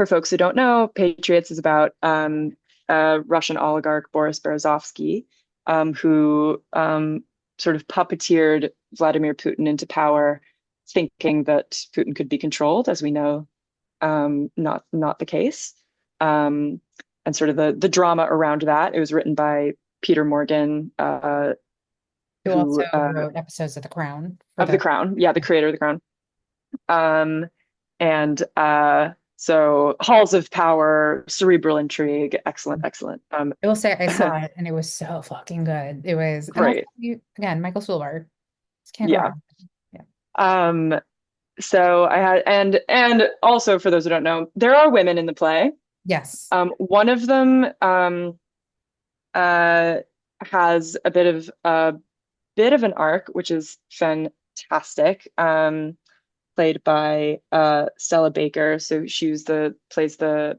folks who don't know, Patriots is about Russian oligarch Boris Berezovsky, who sort of puppeteered Vladimir Putin into power, thinking that Putin could be controlled, as we know, not the case. Um, and sort of the drama around that. It was written by Peter Morgan, Who also who wrote episodes of The Crown for of The the. Crown, yeah, the creator of The Crown. Um, and so Halls of Power, cerebral intrigue, excellent, excellent. I will say I saw it and it was so fucking good. It was, and also Great, again, Michael Stuhlbarg. Just can't go yeah. wrong. Yeah. Um, so I had, and also for those who don't know, there are women in the play. Yes. One of them uh, has a bit of an arc, which is fantastic. Played by Stella Baker. So she plays the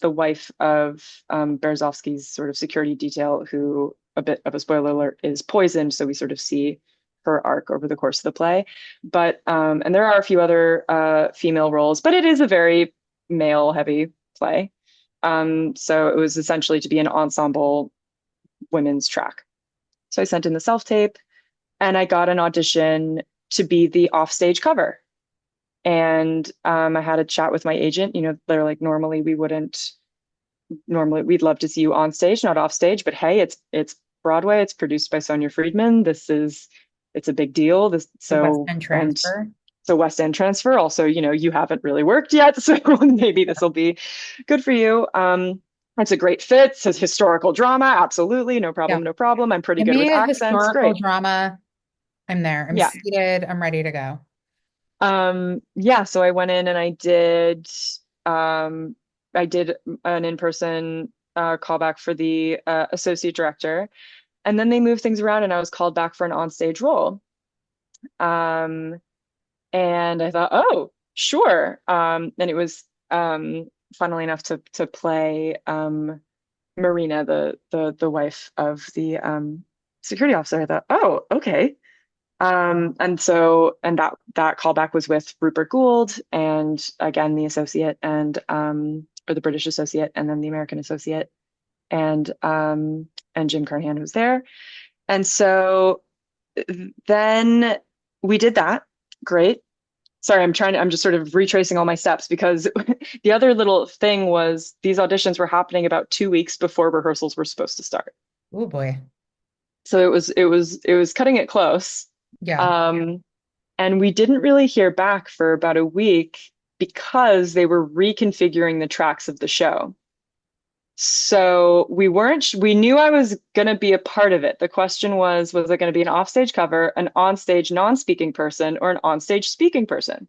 wife of Berezovsky's sort of security detail, who, a bit of a spoiler alert, is poisoned. So we sort of see her arc over the course of the play. But and there are a few other female roles, but it is a very male heavy play. So it was essentially to be an ensemble women's track. So I sent in the self tape and I got an audition to be the offstage cover. And I had a chat with my agent. They're like, normally we'd love to see you on stage, not off stage, but hey, it's Broadway. It's produced by Sonia Friedman. It's a big deal. The West End And transfer. so West End transfer. Also, you haven't really worked yet, so maybe this will be good for you. It's a great fit. It's a historical drama. Absolutely. No Yeah. problem. No problem. I'm pretty Give good me with a accents. historical Great. drama. I'm there. I'm Yeah. seated. I'm ready to go. Yeah, so I went in and um I did an in-person callback for the associate director, and then they moved things around and I was called back for an onstage role. Um and I thought, oh, sure. And it was funnily enough to play Marina, the wife of the security officer. I thought, oh, okay. And that callback was with Rupert Gould and again the associate or the British associate and then the American associate and Jim Carnahan was there. And so then we did that. Great. Sorry, I'm just sort of retracing all my steps because the other little thing was these auditions were happening about 2 weeks before rehearsals were supposed to start. Oh boy. So it was cutting it close. Yeah. Um, And we didn't really hear back for about a week because they were reconfiguring the tracks of the show. So we knew I was going to be a part of it. The question was it going to be an offstage cover, an onstage non-speaking person, or an onstage speaking person?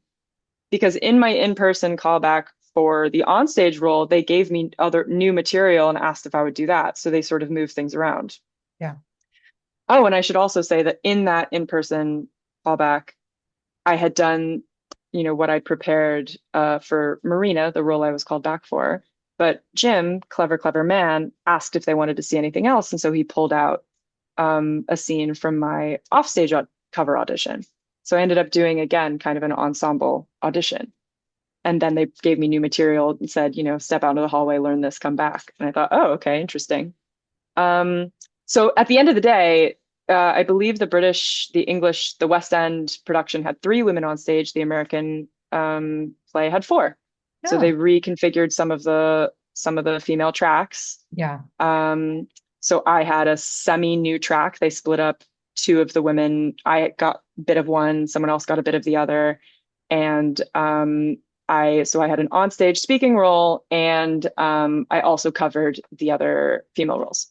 Because in my in-person callback for the onstage role, they gave me other new material and asked if I would do that. So they sort of moved things around. Yeah. Oh, and I should also say that in that in-person callback, I had done, what I'd prepared for Marina, the role I was called back for. But Jim, clever, clever man, asked if they wanted to see anything else. And so he pulled out a scene from my offstage cover audition. So I ended up doing, again, kind of an ensemble audition. And then they gave me new material and said, step out into the hallway, learn this, come back. And I thought, oh, okay, interesting. Um, so at the end of the day, I believe the British, the English, the West End production had three women on stage. The American play had four. So No. they reconfigured some of the female tracks. Yeah. Um, so I had a semi-new track. They split up two of the women. I got a bit of one, someone else got a bit of the other. And I had an onstage speaking role, and I also covered the other female roles.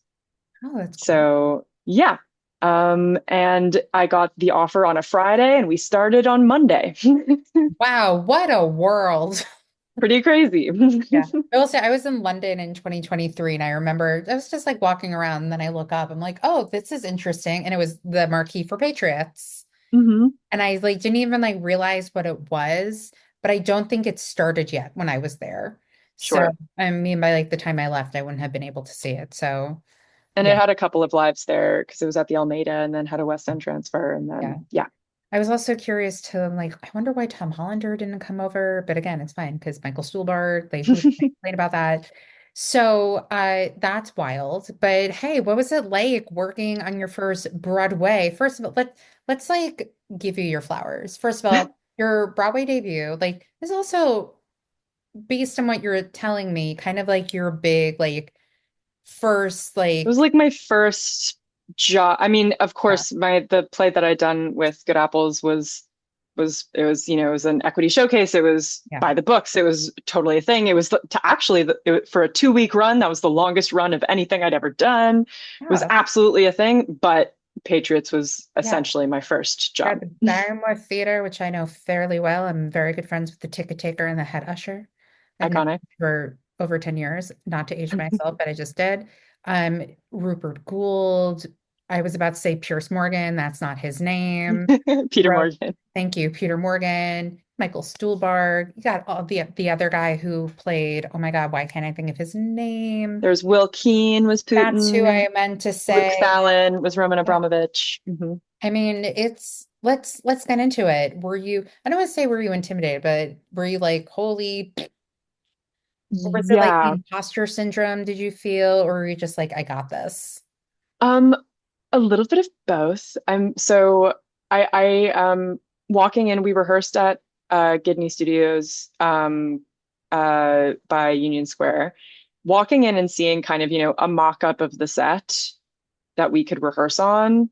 Oh, that's cool. So yeah. And I got the offer on a Friday and we started on Monday. Wow, what a world. Pretty crazy. Yeah. I will say I was in London in 2023 and I remember I was just like walking around and then I look up, I'm like, oh, this is interesting. And it was the marquee for Patriots. hmm And I like didn't even like realize what it was, but I don't think it started yet when I was there. So Sure. I mean by like the time I left, I wouldn't have been able to see it. So And yeah, it had a couple of lives there because it was at the Almeida and then had a West End transfer. And yeah. then, yeah. I was also curious to like, I wonder why Tom Hollander didn't come over, but again, it's fine because Michael Stuhlbarg, like who complained about that. So that's wild. But hey, what was it like working on your first Broadway? First of all, let's like give you your flowers. First of all, your Broadway debut, like is also based on what you're telling me, kind of like your big like first It was like like my first job. I mean, of yeah, course, the play that I'd done with Good Apples was an equity showcase. It was yeah, by the books. It was totally a thing. It was to actually for a 2 week run. That was the longest run of anything I'd ever done. It was yeah, absolutely a thing. But Patriots was yeah. essentially my first Got job. the Barrymore Theater, which I know fairly well. I'm very good friends with the ticket taker and the head usher. I've known Iconic. for over 10 years, not to age myself, but I just did. Rupert Gould. I was about to say Pierce Morgan. That's not his name. Peter Wrote, Morgan. thank you, Peter Morgan, Michael Stuhlbarg. You got all the other guy who played, oh my God, why can't I think of his name? There's Will Keane was That's who Putin. I meant to Luke say. Fallon was Roman Yeah. Abramovich. I mean, it's let's get into it. Were you, I don't want to say were you intimidated, but were you like, holy, or was it like Yeah. imposter syndrome, did you feel, or were you just like, I got this? Um, a little bit of both. I'm so I walking in, we rehearsed at Gidney Studios, by Union Square, walking in and seeing kind of, a mock-up of the set that we could rehearse on.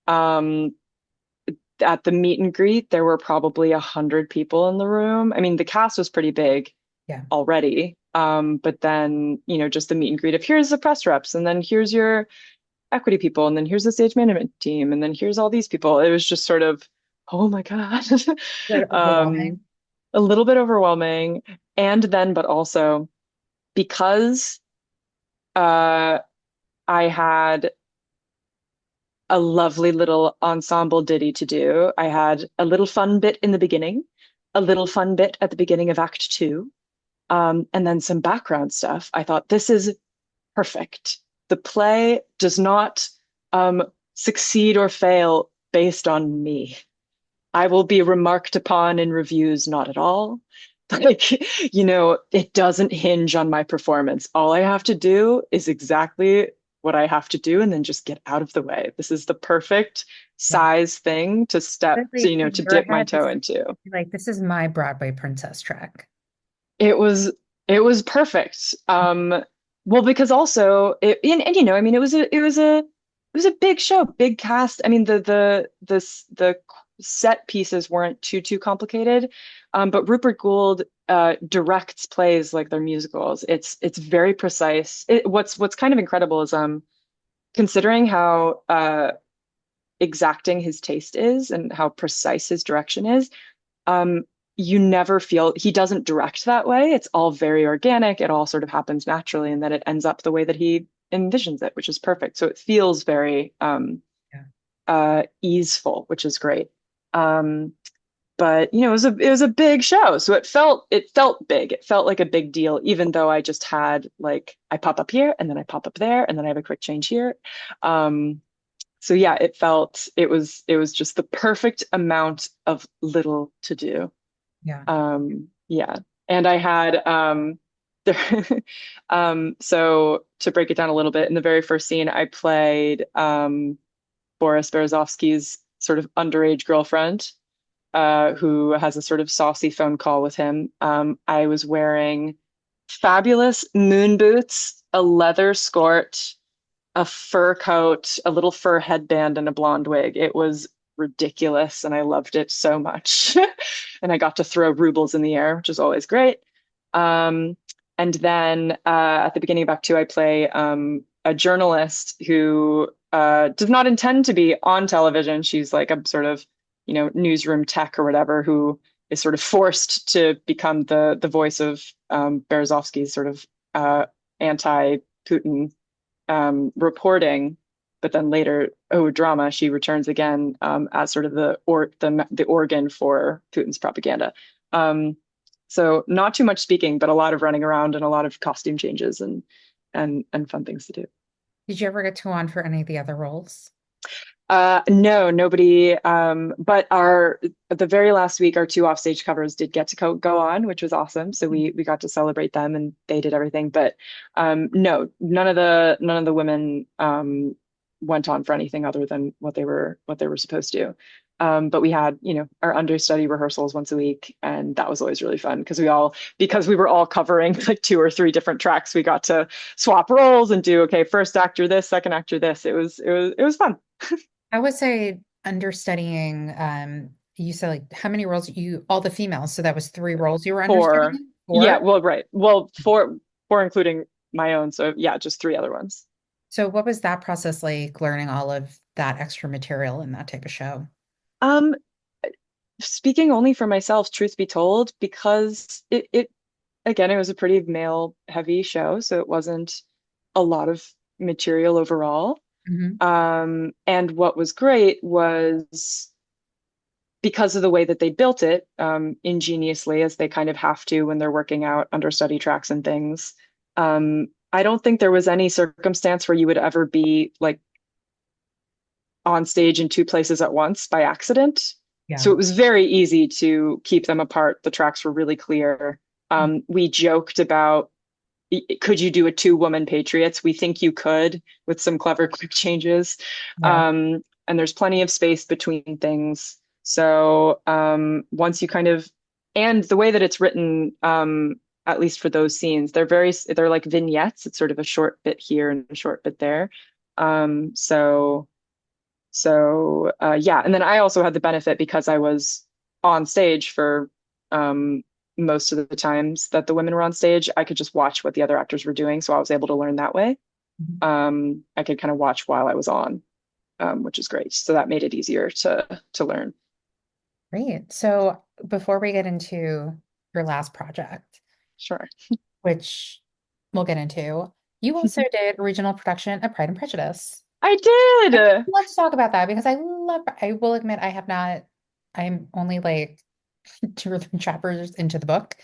Um, at the meet and greet, there were probably 100 people in the room. I mean, the cast was pretty big Yeah. already. But then, just the meet and greet of here's the press reps, and then here's your equity people, and then here's the stage management team, and then here's all these people. It was just sort of, oh my God. Bit um, overwhelming. a little bit overwhelming. And then, but also because uh, I had a lovely little ensemble ditty to do. I had a little fun bit in the beginning, a little fun bit at the beginning of Act Two, and then some background stuff. I thought this is perfect. The play does not um, succeed or fail based on me. I will be remarked upon in reviews, not at all. Like, it doesn't hinge on my performance. All I have to do is exactly what I have to do and then just get out of the way. This is the perfect Yeah. size thing to step, But like to in your dip my head, toe into. this is my Broadway princess track. It was it was perfect. Well, because also and I mean, it was a big show, big cast. I mean, the set pieces weren't too complicated, but Rupert Gould directs plays like they're musicals. It's very precise. What's kind of incredible is considering how exacting his taste is and how precise his direction is. Um, you never feel he doesn't direct that way. It's all very organic. It all sort of happens naturally, and then it ends up the way that he envisions it, which is perfect. So it feels very Yeah. easeful, which is great. Um, but it was a big show, so it felt big. It felt like a big deal, even though I just had like I pop up here and then I pop up there and then I have a quick change here. Um, so yeah, it was just the perfect amount of little to do. Yeah. Yeah. And I had there so to break it down a little bit, in the very first scene I played Boris Berezovsky's sort of underage girlfriend, who has a sort of saucy phone call with him. I was wearing fabulous moon boots, a leather skirt, a fur coat, a little fur headband, and a blonde wig. It was ridiculous, and I loved it so much. And I got to throw rubles in the air, which is always great. Um, and then at the beginning of Act Two, I play a journalist who does not intend to be on television. She's like a sort of, newsroom tech or whatever, who is sort of forced to become the voice of Berezovsky's sort of anti-Putin reporting, but then later, oh drama, she returns again as sort of the organ for Putin's propaganda. Um, so not too much speaking, but a lot of running around and a lot of costume changes and fun things to do. Did you ever get to go on for any of the other roles? No, nobody. But our the very last week, our two offstage covers did get to go on, which was awesome. So we got to celebrate them, and they did everything. But no, none of the women went on for anything other than what they were supposed to. But we had, our understudy rehearsals once a week, and that was always really fun because we were all covering like two or three different tracks. We got to swap roles and do, okay, first actor this, second actor this. It was fun. I would say understudying, you said like how many roles all the females, so that was three roles you were Four. understudying? Yeah, Four? well, right. Well, four including my own. So yeah, just three other ones. So what was that process like learning all of that extra material in that type of show? Um, Speaking only for myself, truth be told, because it again, it was a pretty male heavy show, so it wasn't a lot of material overall. Hmm. And what was great was because of the way that they built it, ingeniously, as they kind of have to when they're working out understudy tracks and things. I don't think there was any circumstance where you would ever be like on stage in two places at once by accident. Yeah. So it was very easy to keep them apart. The tracks were really clear. We joked about, could you do a two-woman Patriots? We think you could, with some clever quick changes. Yeah. And there's plenty of space between things. So once you kind of and the way that it's written, at least for those scenes, they're like vignettes. It's sort of a short bit here and a short bit there. Um, so yeah, and then I also had the benefit because I was on stage for um most of the times that the women were on stage. I could just watch what the other actors were doing, so I was able to learn that way. Mhm. I could kind of watch while I was on, which is great. So that made it easier to learn. Great. So before we get into your last project, Sure. which we'll get into, you also did original production of Pride and Prejudice. I And did. let's talk about that because I will admit I have not, I'm only like two or three chapters into the book,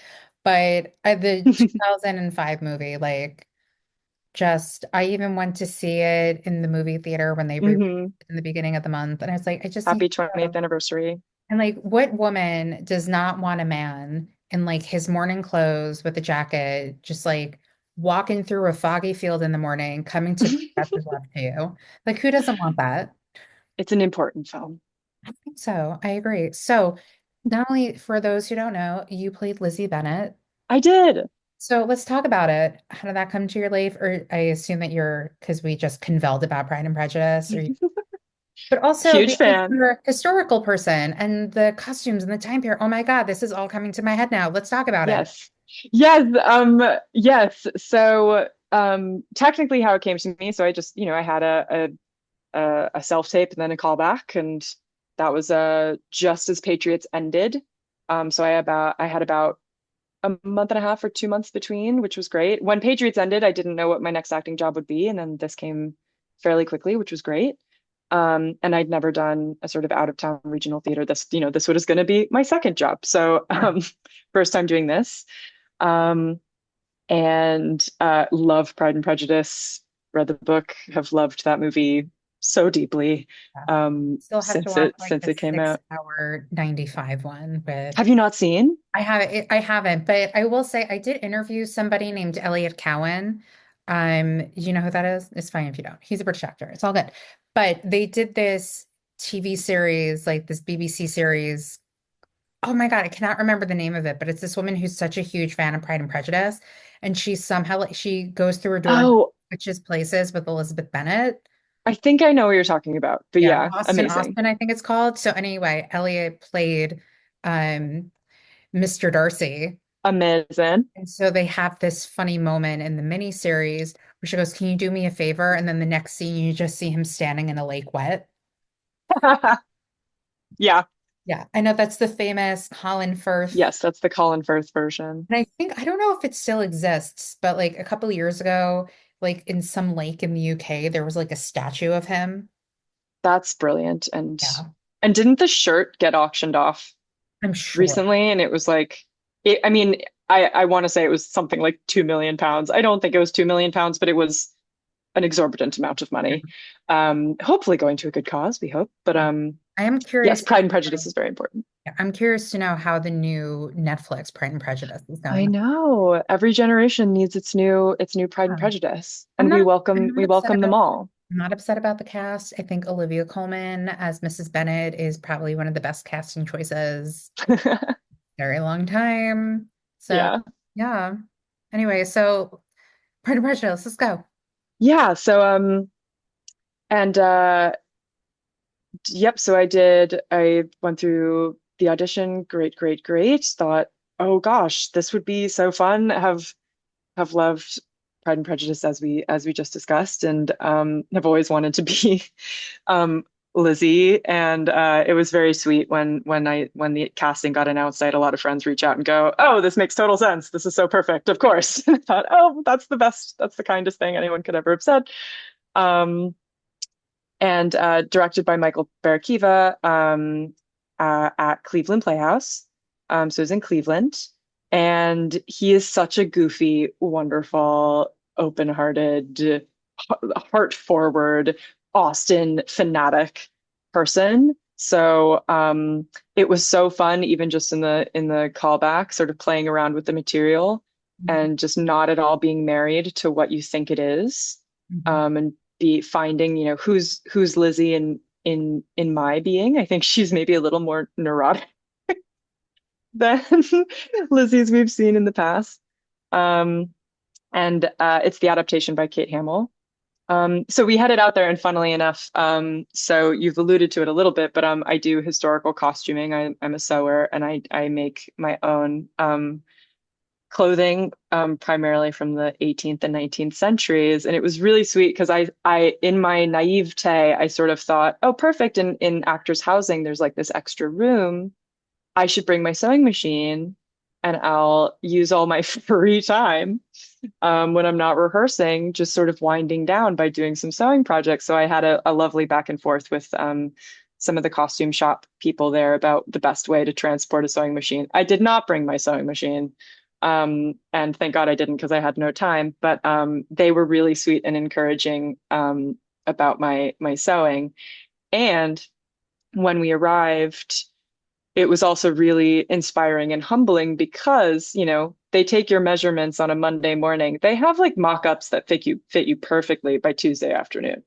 but the 2005 movie, like, just, I even went to see it in the movie theater when they re Hmm. in the beginning of the month. And I was like, I just need Happy to 20th go. anniversary. And like, what woman does not want a man in like his morning clothes with a jacket, just like walking through a foggy field in the morning, coming to best is left to you? Like, who doesn't want that? It's an important film. I think so. I agree. So, not only for those who don't know, you played Lizzie Bennett. I did. So let's talk about it. How did that come to your life? Or I assume that you're, because we just convelled about Pride and Prejudice, or but also Huge because fan. you're a historical person and the costumes and the time period. Oh my God, this is all coming to my head now. Let's talk about it. Yes. Yes. So, technically how it came to me, so I just, I had a self-tape and then a callback, and that was just as Patriots ended. So I had about a month and a half or 2 months between, which was great. When Patriots ended, I didn't know what my next acting job would be, and then this came fairly quickly, which was great. And I'd never done a sort of out of town regional theater. This was going to be my second job. So, Sure. first time doing this. Um, and love Pride and Prejudice, read the book, have loved that movie so deeply, Yeah. Still have to since watch it like since the it came out. 6 hour 95 one with Have you not seen? I haven't, but I will say I did interview somebody named Elliot Cowan. You know who that is? It's fine if you don't. He's a British actor. It's all good. But they did this TV series, like this BBC series. Oh my God, I cannot remember the name of it, but it's this woman who's such a huge fan of Pride and Prejudice, and she somehow like she goes through a door and Oh, switches places with Elizabeth Bennet. I think I know what you're talking about. But Yeah, yeah, Austin, amazing, Austin, I think it's called. So anyway, Elliot played um Mr. Darcy. amazing. And so they have this funny moment in the miniseries where she goes, "Can you do me a favor?" And then the next scene, you just see him standing in a lake wet. Yeah, Yeah, I know that's the famous Colin Firth. yes, that's the Colin Firth version. And I think, I don't know if it still exists, but like a couple of years ago, like in some lake in the UK, there was like a statue of him. That's brilliant. Yeah, And didn't the shirt get auctioned off I'm sure. recently? And it was like, I mean, I want to say it was something like 2 million pounds. I don't think it was 2 million pounds, but it was an exorbitant amount of money. Hopefully going to a good cause, we hope. But I am yes, curious to Pride and Prejudice know, is very important. I'm curious to know how the new Netflix Pride and Prejudice is I going. know every generation needs its new Pride and Um, Prejudice, I'm and we not welcome I'm not we upset welcome them about all. I'm not upset about the cast. I think Olivia Colman as Mrs. Bennet is probably one of the best casting choices very long time. So Yeah. yeah. Anyway, so Pride and Prejudice, let's go. Yeah, so and yep, so I went through the audition, great. Thought, oh gosh, this would be so fun. Have loved Pride and Prejudice as we just discussed, and have always wanted to be um Lizzie. And it was very sweet when the casting got announced. I had a lot of friends reach out and go, "Oh, this makes total sense. This is so perfect." Of course. And I thought, "Oh, that's the best. That's the kindest thing anyone could ever have said." Um, and directed by Michael Barakiva, at Cleveland Playhouse. So he's in Cleveland, and he is such a goofy, wonderful, open-hearted, heart-forward, Austen fanatic person. So it was so fun, even just in the callback, sort of playing around with the material Mhm. and just not at all being married to what you think it is, Mhm. and be finding, who's Lizzie in my being. I think she's maybe a little more neurotic than Lizzie's we've seen in the past. Um, and it's the adaptation by Kate Hamill. So we headed out there, and funnily enough, so you've alluded to it a little bit, but I do historical costuming. I'm a sewer, and I make my own clothing, primarily from the 18th and 19th centuries. And it was really sweet because in my naivete, I sort of thought, oh, perfect. In actors' housing, there's like this extra room. I should bring my sewing machine, and I'll use all my free time when I'm not rehearsing, just sort of winding down by doing some sewing projects. So I had a lovely back and forth with some of the costume shop people there about the best way to transport a sewing machine. I did not bring my sewing machine. And thank God I didn't because I had no time. But they were really sweet and encouraging about my sewing. And when we arrived, it was also really inspiring and humbling because, they take your measurements on a Monday morning. They have like mock-ups that fit you perfectly by Tuesday afternoon.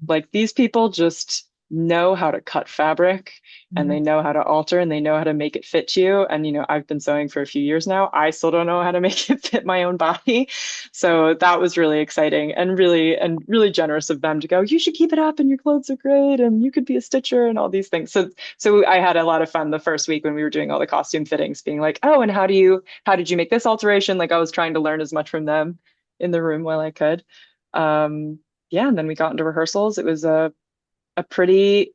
Like these people just know how to cut fabric, and Mhm. they know how to alter, and they know how to make it fit you. And I've been sewing for a few years now. I still don't know how to make it fit my own body. So that was really exciting and really generous of them to go, you should keep it up and your clothes are great and you could be a stitcher and all these things. So I had a lot of fun the first week when we were doing all the costume fittings, being like, oh, and how did you make this alteration? Like I was trying to learn as much from them in the room while I could. Um, yeah, and then we got into rehearsals. It was a pretty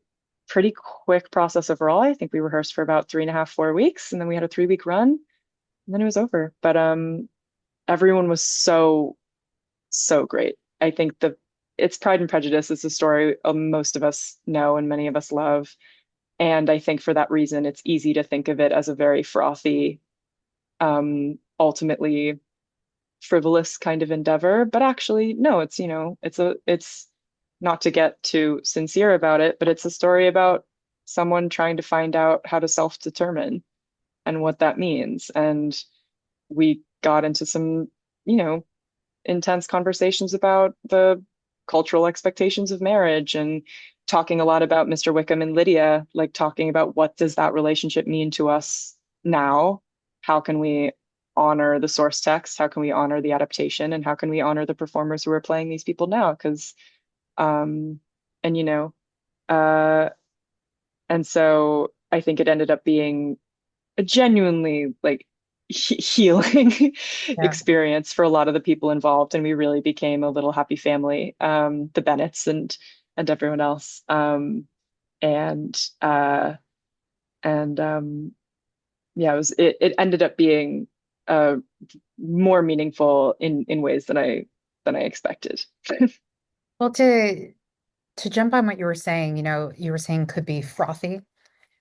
quick process overall. I think we rehearsed for about 3.5, 4 weeks, and then we had a 3 week run, and then it was over. But everyone was so great. I think it's Pride and Prejudice is a story most of us know and many of us love. And I think for that reason, it's easy to think of it as a very frothy, ultimately frivolous kind of endeavor. But actually, no, it's not to get too sincere about it, but it's a story about someone trying to find out how to self-determine and what that means. And we got into some, you know, intense conversations about the cultural expectations of marriage and talking a lot about Mr. Wickham and Lydia, like talking about what does that relationship mean to us now? How can we honor the source text? How can we honor the adaptation? And how can we honor the performers who are playing these people now? Because, um, and uh, and so I think it ended up being a genuinely like healing Yeah. experience for a lot of the people involved, and we really became a little happy family, the Bennetts and everyone else, and yeah, it ended up being uh, more meaningful in ways than I expected. Well, to jump on what you were saying, you were saying could be frothy,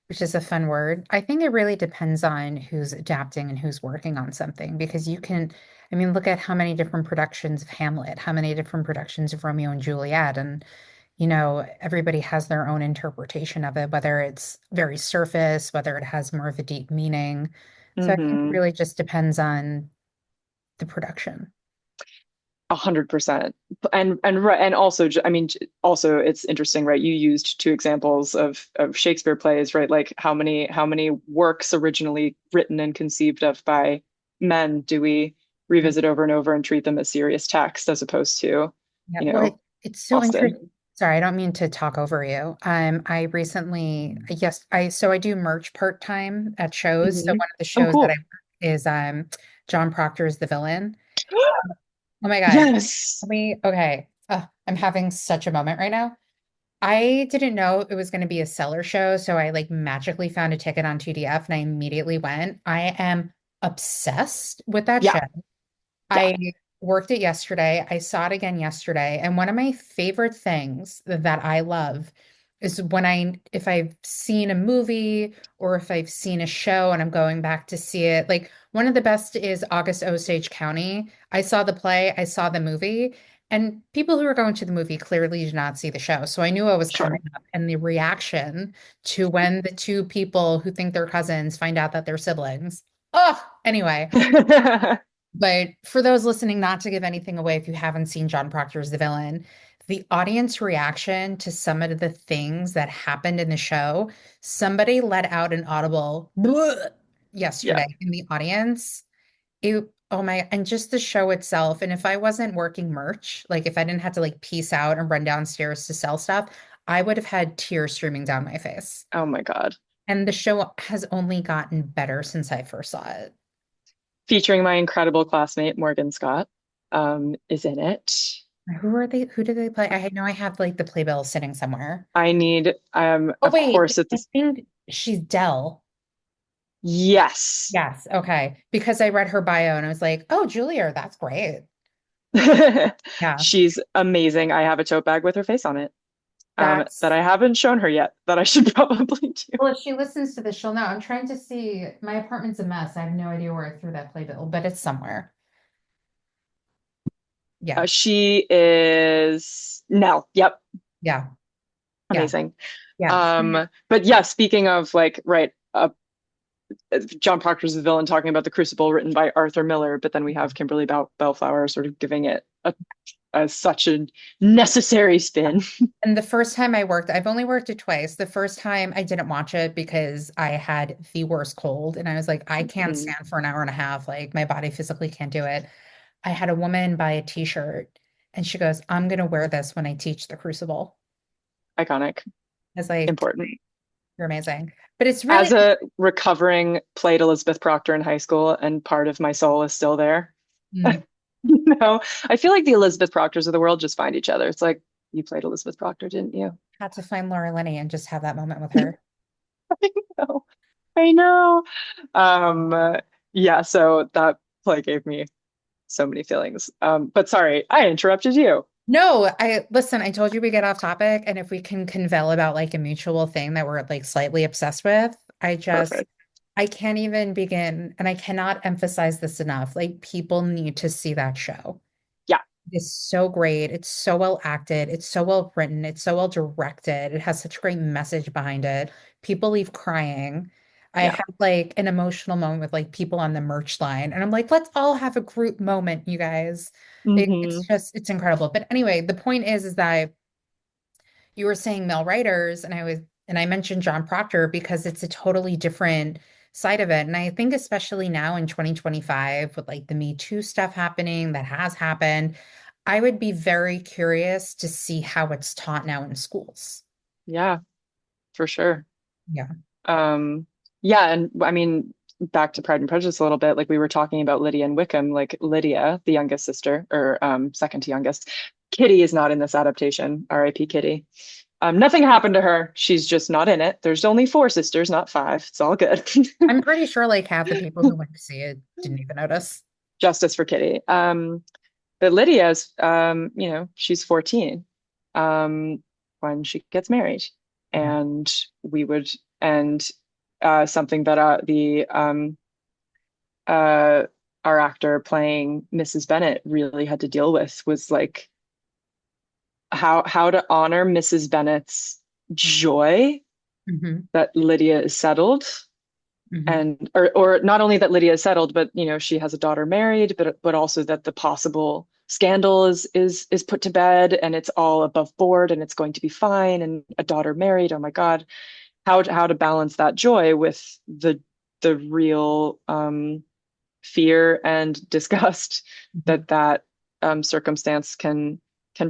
which is a fun word. I think it really depends on who's adapting and who's working on something because I mean, look at how many different productions of Hamlet, how many different productions of Romeo and Juliet, and everybody has their own interpretation of it, whether it's very surface, whether it has more of a deep meaning. So I think it Hmm. really just depends on the production. 100%. And also, I mean, also it's interesting, right? You used two examples of Shakespeare plays, right? Like how many works originally written and conceived of by men do we revisit over and over and treat them as serious text as opposed to, Yeah, you well, know, it's so Austen? interesting. Sorry, I don't mean to talk over you. I recently, yes, I do merch part-time at shows. So Hmm. one of the Oh, shows that I cool. work is John Proctor's The Villain. Oh my God. Yes. Okay. I'm having such a moment right now. I didn't know it was going to be a cellar show, so I like magically found a ticket on 2DF and I immediately went. I am obsessed with that Yeah. show. Yeah. I worked it yesterday. I saw it again yesterday. And one of my favorite things that I love is if I've seen a movie or if I've seen a show and I'm going back to see it, like one of the best is August Osage County. I saw the play, I saw the movie, and people who are going to the movie clearly did not see the show. So I knew what was coming Sure. up. And the reaction to when the two people who think they're cousins find out that they're siblings. Oh, anyway. But for those listening, not to give anything away, if you haven't seen John Proctor's The Villain, the audience reaction to some of the things that happened in the show, somebody let out an audible, "Bleh," Yeah. yesterday in the audience. Oh my, and just the show itself. And if I wasn't working merch, like if I didn't have to like piece out and run downstairs to sell stuff, I would have had tears streaming down my face. Oh my God. And the show has only gotten better since I first saw it. Featuring my incredible classmate Morgan Scott, is in it. Who are they? Who do they play? I know I have like the playbill sitting somewhere. I need, Oh of wait, course, it's I think she's Dell. yes. Yes, okay. Because I read her bio and I was like, oh, Juilliard, that's great. Yeah, She's amazing. I have a tote bag with her face on it, that that's I haven't shown her yet, that I should probably do. well, if she listens to this, she'll know. I'm trying to see. My apartment's a mess. I have no idea where I threw that playbill, but it's somewhere. Yeah, She is Nell. Yep. yeah, yeah, Amazing. yeah. But yeah, speaking of like, right, John Proctor's the villain talking about the Crucible written by Arthur Miller, but then we have Kimberly Bellflower sort of giving it such a necessary spin. And the first time I worked, I've only worked it twice. The first time I didn't watch it because I had the worst cold and I was like, I can't Mhm. stand for an hour and a half. Like my body physically can't do it. I had a woman buy a t-shirt and she goes, I'm gonna wear this when I teach the Crucible. Iconic, I was like, important. you're amazing. But it's As really a recovering played Elizabeth Proctor in high school, and part of my soul is still there. mm, I feel like the Elizabeth Proctors of the world just find each other. It's like, you played Elizabeth Proctor, didn't you? had to find Laura Linney and just have that moment with her. I know. I know. Yeah, so that play gave me so many feelings. But sorry, I interrupted you. No, I listen, I told you we get off topic, and if we can convey about like a mutual thing that we're like slightly obsessed with, Perfect. I can't even begin, and I cannot emphasize this enough. Like people need to see that show. Yeah, It's so great. It's so well acted. It's so well written. It's so well directed. It has such a great message behind it. People leave crying. I yeah. had like an emotional moment with like people on the merch line, and I'm like, let's all have a group moment, you guys. It's Hmm. just, it's incredible. But anyway, the point is that you were saying male writers, and I mentioned John Proctor because it's a totally different side of it. And I think especially now in 2025 with like the Me Too stuff happening that has happened, I would be very curious to see how it's taught now in schools. Yeah, for sure. Yeah. Um, yeah, and I mean, back to Pride and Prejudice a little bit, like we were talking about Lydia and Wickham, like Lydia, the youngest sister, or second to youngest. Kitty is not in this adaptation. R.I.P. Kitty. Nothing happened to her. She's just not in it. There's only four sisters, not five. It's all good. I'm pretty sure like half the people who went to see it didn't even notice. Justice for Kitty. But Lydia's, she's 14 when she gets married. Yeah. And we would, and something that uh, our actor playing Mrs. Bennet really had to deal with was like how to honor Mrs. Bennet's joy Hmm. that Lydia is settled, Hmm. and or not only that Lydia is settled, but she has a daughter married, but also that the possible scandal is put to bed and it's all above board and it's going to be fine, and a daughter married. Oh my God, how to balance that joy with the real fear and disgust Hmm. that circumstance can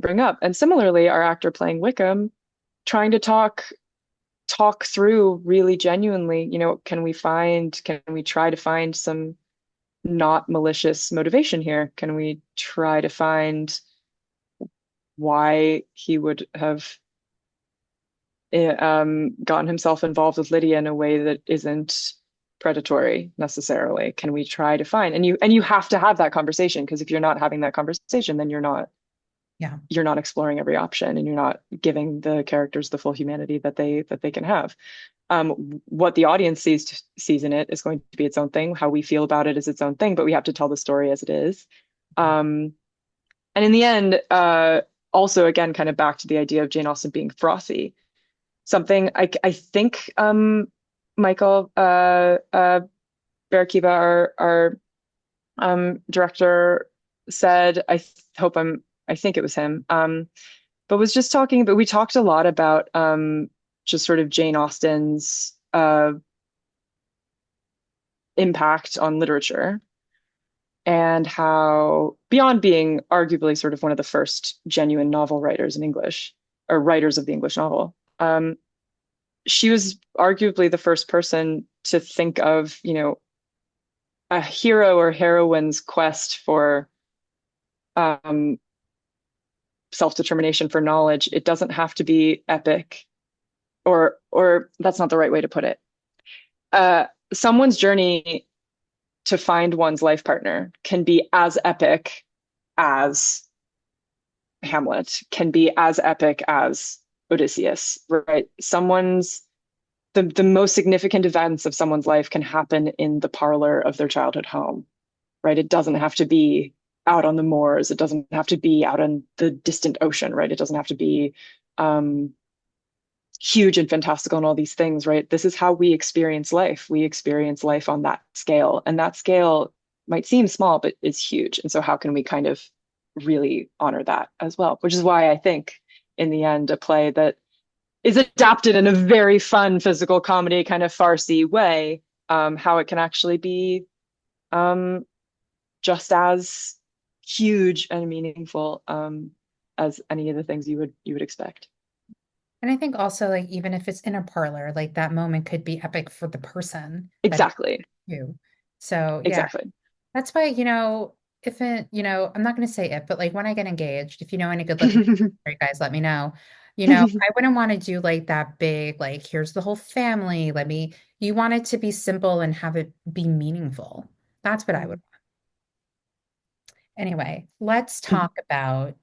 bring up. And similarly, our actor playing Wickham trying to talk through really genuinely, can we try to find some not malicious motivation here? Can we try to find why he would have gotten himself involved with Lydia in a way that isn't predatory necessarily? Can we try to find, and you have to have that conversation, because if you're not having that conversation, then Yeah. you're not exploring every option, and you're not giving the characters the full humanity that they can have. What the audience sees in it is going to be its own thing. How we feel about it is its own thing, but we have to tell the story as it is. Um, and in the end, also again, kind of back to the idea of Jane Austen being frothy. Something I think Michael Barakiva, our director, said. I think it was him. But was just talking, but we talked a lot about just sort of Jane Austen's impact on literature, and how, beyond being arguably sort of one of the first genuine novel writers in English, or writers of the English novel, she was arguably the first person to think of, a hero or heroine's quest for um, self-determination, for knowledge. It doesn't have to be epic, or that's not the right way to put it. Someone's journey to find one's life partner can be as epic as Hamlet, can be as epic as Odysseus, right? The most significant events of someone's life can happen in the parlor of their childhood home, right? It doesn't have to be out on the moors. It doesn't have to be out on the distant ocean, right? It doesn't have to be um, huge and fantastical and all these things, right? This is how we experience life. We experience life on that scale, and that scale might seem small, but is huge. And so, how can we kind of really honor that as well? Which is why I think, in the end, a play that is adapted in a very fun physical comedy kind of farcy way, how it can actually be um, just as huge and meaningful as any of the things you would expect. And I think also like even if it's in a parlor, like that moment could be epic for the person that it's Exactly. you. So yeah, Exactly. that's why, if it, I'm not going to say it, but like when I get engaged, if you know any good looking guys, let me know. I wouldn't want to do like that big, like, here's the whole family. You want it to be simple and have it be meaningful. That's what I would. Anyway, let's talk about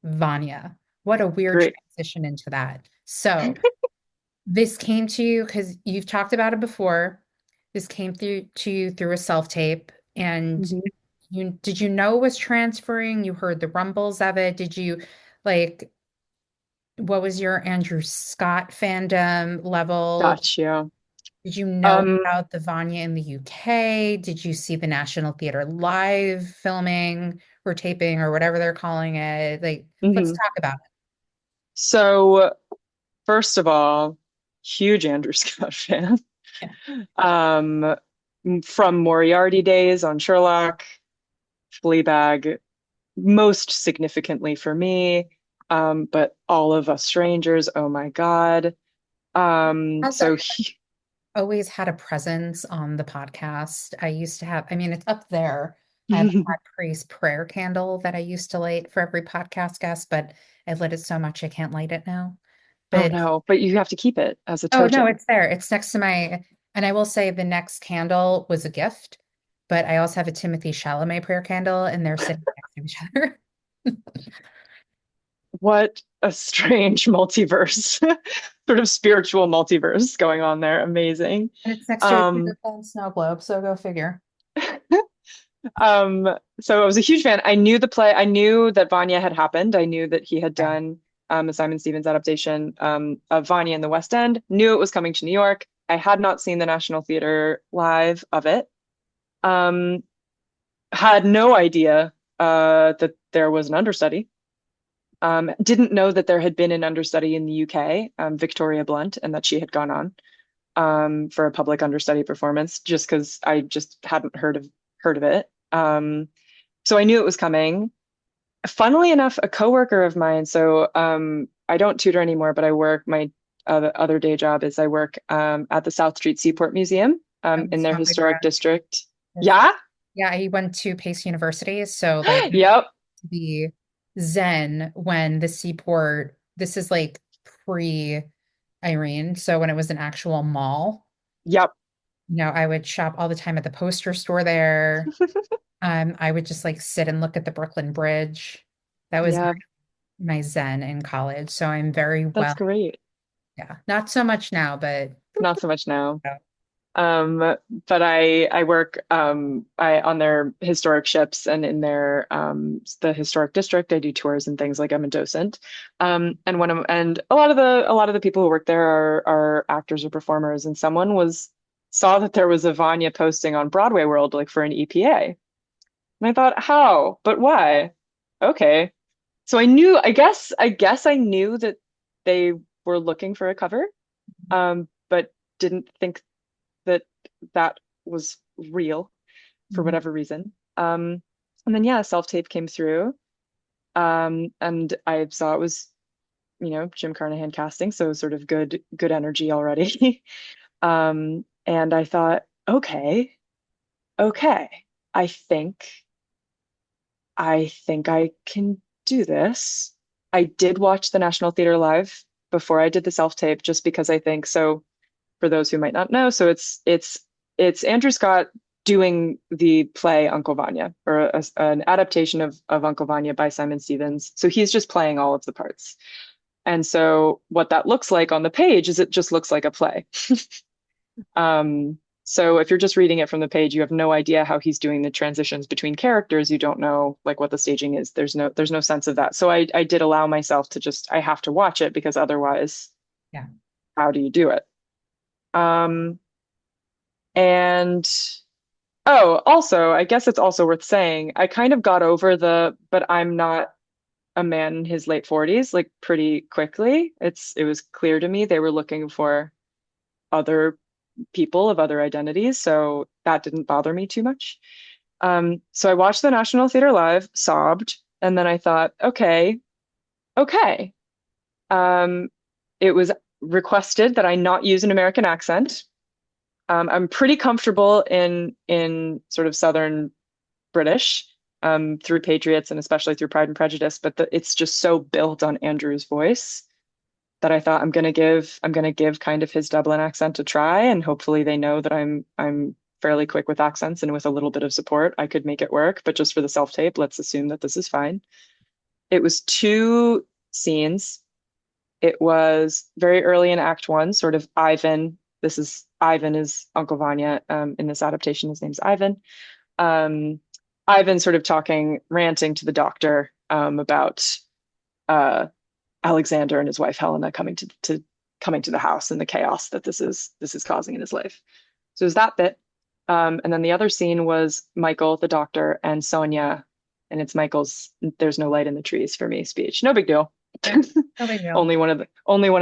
Vanya. What a weird Great. transition into that. So, this came to you because you've talked about it before. This came through to you through a self-tape, and Mhm. did you know it was transferring? You heard the rumbles of it. Did you like what was your Andrew Scott fandom level? Gotcha. Did you know Um, about the Vanya in the UK? Did you see the National Theater live filming or taping or whatever they're calling it? Like, let's mhm. talk about So first of all, huge Andrew Scott fan. it. Um, from Moriarty days on Sherlock, Fleabag, most significantly for me, but All of Us Strangers, oh my God. Has So he, always had a presence on the podcast. I used to have, I mean, it's up there. I have a hot priest prayer candle that I used to light for every podcast guest, but I lit it so much I can't light it now. oh But no, but you have to keep it as a oh no, token. it's there. It's next to and I will say the next candle was a gift, but I also have a Timothy Chalamet prayer candle and they're sitting next to each other. What a strange multiverse, sort of spiritual multiverse going on there. Amazing. And it's next to a Um, Peter Pan snow globe, so go figure. so I was a huge fan. I knew the play. I knew that Vanya had happened. I knew that he had Yeah. done a Simon Stevens adaptation of Vanya in the West End. Knew it was coming to New York. I had not seen the National Theater live of it. Um, had no idea that there was an understudy. Didn't know that there had been an understudy in the UK, Victoria Blunt, and that she had gone on for a public understudy performance, just because I just hadn't heard of it. So I knew it was coming. Funnily enough, a coworker of mine, so I don't tutor anymore, but I work, my other day job is I work at the South Street Seaport Museum I in was their totally historic gross. district. Yes. Yeah, Yeah, he went to Pace University, so like yep, the Zen when the seaport, this is like pre-Irene, so when it was an actual mall, yep, I would shop all the time at the poster store there. I would just like sit and look at the Brooklyn Bridge. That was yeah, my Zen in college. So I'm very that's well, great. yeah, not so much now, but Not so much now. yeah. Um, but I work I on their historic ships, and in their the historic district I do tours and things, like I'm a docent. And a lot of the people who work there are actors or performers, and someone was saw that there was a Vanya posting on Broadway World, like for an EPA. And I thought, how? But why? Okay. So I guess I knew that they were looking for a cover, but didn't think that that was real for Mhm. whatever reason. And then yeah, self-tape came through. And I saw it was, Jim Carnahan casting, so sort of good energy already. And I thought, okay, okay, I think I can do this. I did watch the National Theater Live before I did the self-tape, just because I think so. For those who might not know, so it's Andrew Scott doing the play Uncle Vanya, or an adaptation of Uncle Vanya by Simon Stevens. So he's just playing all of the parts. And so what that looks like on the page is it just looks like a play. So if you're just reading it from the page, you have no idea how he's doing the transitions between characters. You don't know like what the staging is. There's no sense of that. So I did allow myself to just I have to watch it because otherwise, Yeah. how do you do it? Um, and oh, also, I guess it's also worth saying, I kind of got over but I'm not a man in his late 40s, like pretty quickly. It was clear to me they were looking for other people of other identities, so that didn't bother me too much. So I watched the National Theater Live, sobbed, and then I thought, okay, okay. Um, it was requested that I not use an American accent. I'm pretty comfortable in sort of Southern British, through Patriots and especially through Pride and Prejudice, but it's just so built on Andrew's voice that I thought I'm gonna give kind of his Dublin accent a try, and hopefully they know that I'm fairly quick with accents, and with a little bit of support I could make it work. But just for the self-tape, let's assume that this is fine. It was two scenes. It was very early in Act One, sort of Ivan. Ivan is Uncle Vanya. In this adaptation, his name's Ivan. Um, Ivan sort of talking, ranting to the doctor, about uh, Alexander and his wife Helena coming to the house and the chaos that this is causing in his life. So it was that bit. And then the other scene was Michael, the doctor, and Sonia, and it's Michael's "There's no light in the trees" for me speech. No big deal. Yeah. No big deal. Only one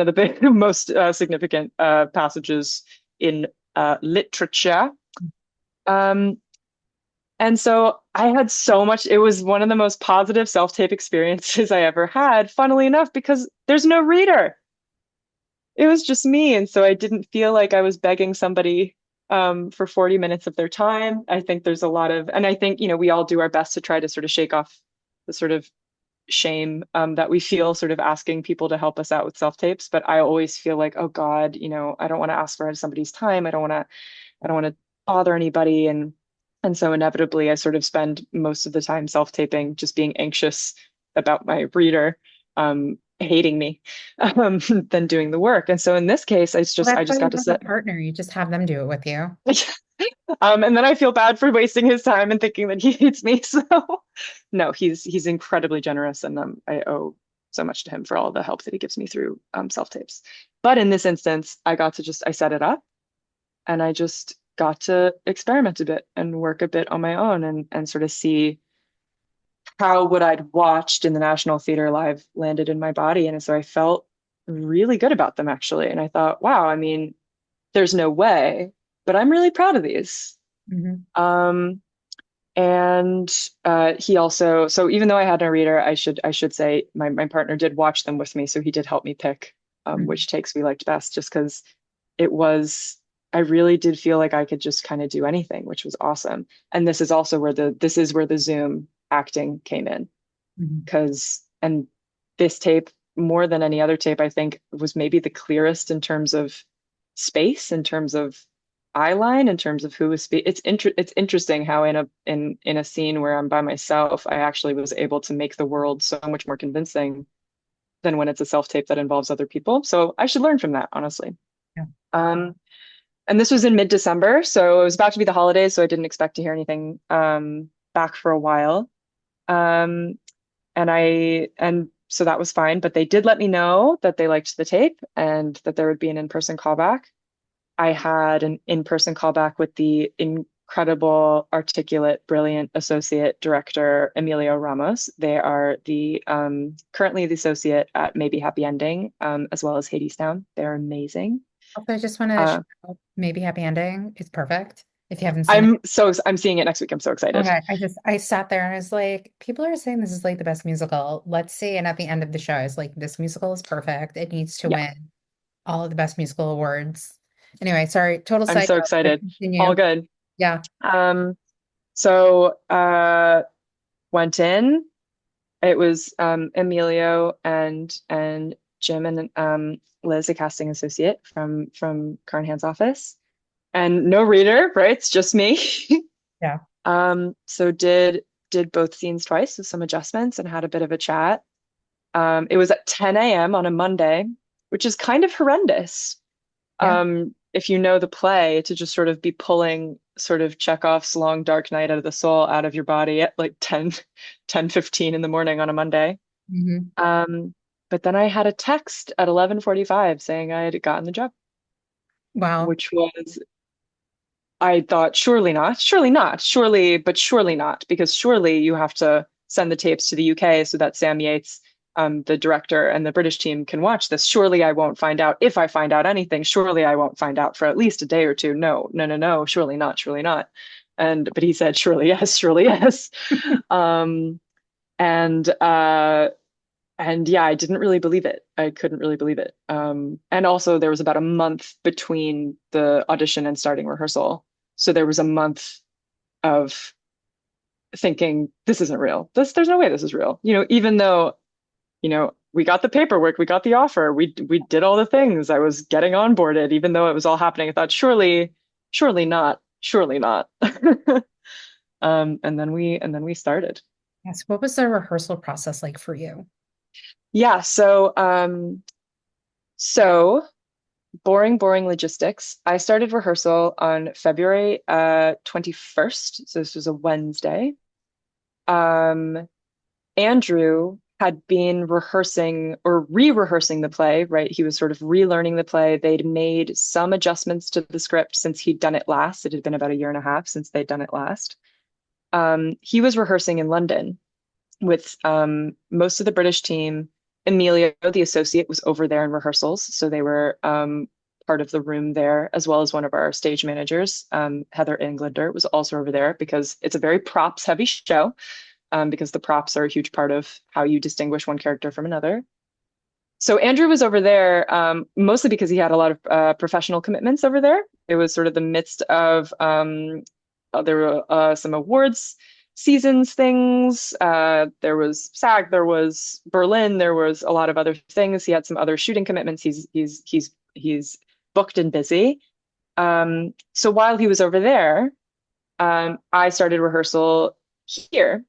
of the big most significant passages in literature. Um, and so I had so much, it was one of the most positive self-tape experiences I ever had, funnily enough, because there's no reader. It was just me. And so I didn't feel like I was begging somebody for 40 minutes of their time. I think there's a lot of, and I think, we all do our best to try to sort of shake off the sort of shame that we feel sort of asking people to help us out with self-tapes. But I always feel like, oh God, I don't want to ask for somebody's time. I don't want to bother anybody. And so inevitably I sort of spend most of the time self-taping, just being anxious about my reader hating me, than doing the work. And so in this case, Well, I that's why just you got to have a sit. partner. You just have them do it with you. And then I feel bad for wasting his time and thinking that he hates me. So no, he's incredibly generous, and I owe so much to him for all the help that he gives me through self-tapes. But in this instance, I set it up, and I just got to experiment a bit and work a bit on my own, and sort of see how what I'd watched in the National Theater Live landed in my body. And so I felt really good about them, actually. And I thought, wow, I mean, there's no way, but I'm really proud of these. Hmm. Um, and he also, so even though I had no reader, I should say my partner did watch them with me, so he did help me pick which takes we liked best, just because it was I really did feel like I could just kind of do anything, which was awesome. And this is where the Zoom acting came in, Hmm. because and this tape, more than any other tape, I think was maybe the clearest in terms of space, in terms of eye line, in terms of who was speaking. It's interesting how in a scene where I'm by myself, I actually was able to make the world so much more convincing than when it's a self-tape that involves other people. So I should learn from that, honestly. Yeah. Um, and this was in mid-December, so it was about to be the holidays, so I didn't expect to hear anything back for a while. Um, and so that was fine, but they did let me know that they liked the tape and that there would be an in-person callback. I had an in-person callback with the incredible, articulate, brilliant associate director Emilio Ramos. They are the currently the associate at Maybe Happy Ending, as well as Hadestown. They're amazing. Also, I just want to Uh, shout out, maybe happy ending is perfect. if you haven't seen it. I'm seeing it next week. I'm so excited. Okay, I sat there and I was like, people are saying this is like the best musical. Let's see. And at the end of the show, I was like, this musical is perfect. It needs to Yeah, win all of the best musical awards. Anyway, sorry, total I'm side so note, but excited. All continue. good. Yeah, Um, so went in. It was Emilio and Jim and Liz, a casting associate from Carnahan's office, and no reader, right? It's just me. yeah, So did both scenes twice with some adjustments and had a bit of a chat. It was at 10 a.m. on a Monday, which is kind of horrendous. yeah. If you know the play, to just sort of be pulling sort of Chekhov's Long Dark Night out of the Soul out of your body at like 10:15 in the morning on a Monday. Hmm. Um, but then I had a text at 11:45 saying I had gotten the job, Wow. which was, I thought, surely not, surely not, surely, but surely not, because surely you have to send the tapes to the UK so that Sam Yates, the director, and the British team can watch this. Surely I won't find out. If I find out anything, surely I won't find out for at least a day or two. No, no, no, no, surely not, surely not. But he said, surely yes, surely yes. Um, and yeah, I didn't really believe it. I couldn't really believe it. And also there was about a month between the audition and starting rehearsal. So there was a month of thinking, this isn't real. There's no way this is real. Even though, we got the paperwork, we got the offer, we did all the things. I was getting onboarded, even though it was all happening. I thought, surely not, surely not. And then we started. Yes. What was the rehearsal process like for you? Yeah, so boring logistics. I started rehearsal on February 21st. So this was a Wednesday. Um, Andrew had been rehearsing or re-rehearsing the play, right? He was sort of relearning the play. They'd made some adjustments to the script since he'd done it last. It had been about a year and a half since they'd done it last. He was rehearsing in London with most of the British team. Emilio, the associate, was over there in rehearsals, so they were part of the room there, as well as one of our stage managers, Heather Englander, was also over there because it's a very props-heavy show, because the props are a huge part of how you distinguish one character from another. So Andrew was over there mostly because he had a lot of professional commitments over there. It was sort of the midst of there were some awards seasons things. There was SAG, there was Berlin, there was a lot of other things. He had some other shooting commitments. He's booked and busy. So while he was over there, I started rehearsal here,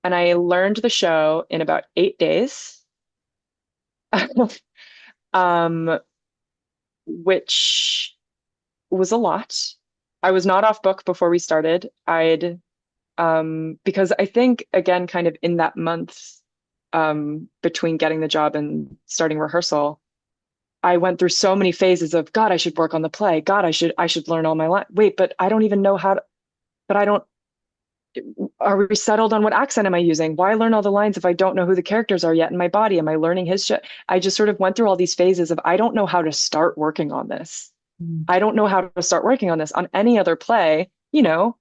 and I learned the show in about 8 days. um, which was a lot. I was not off book before we started. Because I think, again, kind of in that month between getting the job and starting rehearsal, I went through so many phases of, God, I should work on the play. God, I should learn all my lines. Wait, but I don't even know how to, but I don't, are we settled on what accent am I using? Why learn all the lines if I don't know who the characters are yet in my body? Am I learning his shit? I just sort of went through all these phases of, I don't know how to start working on this. Mm. I don't know how to start working on this. On any other play, you're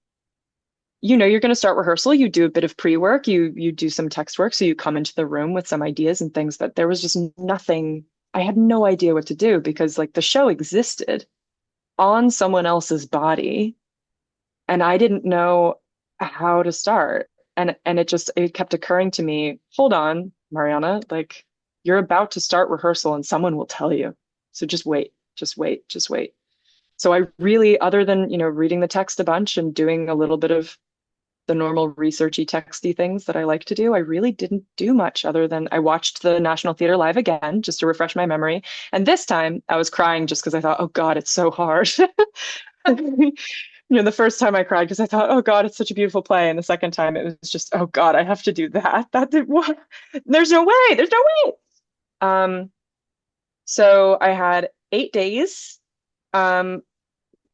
going to start rehearsal, you do a bit of pre-work, you do some text work, so you come into the room with some ideas and things. That there was just nothing. I had no idea what to do because like the show existed on someone else's body, and I didn't know how to start. And it kept occurring to me, hold on, Marianna, like you're about to start rehearsal and someone will tell you. So just wait, just wait, just wait. So I really, other than, reading the text a bunch and doing a little bit of the normal researchy, texty things that I like to do, I really didn't do much other than I watched the National Theater live again just to refresh my memory. And this time I was crying just because I thought, oh God, it's so hard. The first time I cried because I thought, oh God, it's such a beautiful play. And the second time it was just, oh God, I have to do that. That did what? There's no way. There's no way. So I had 8 days. Um,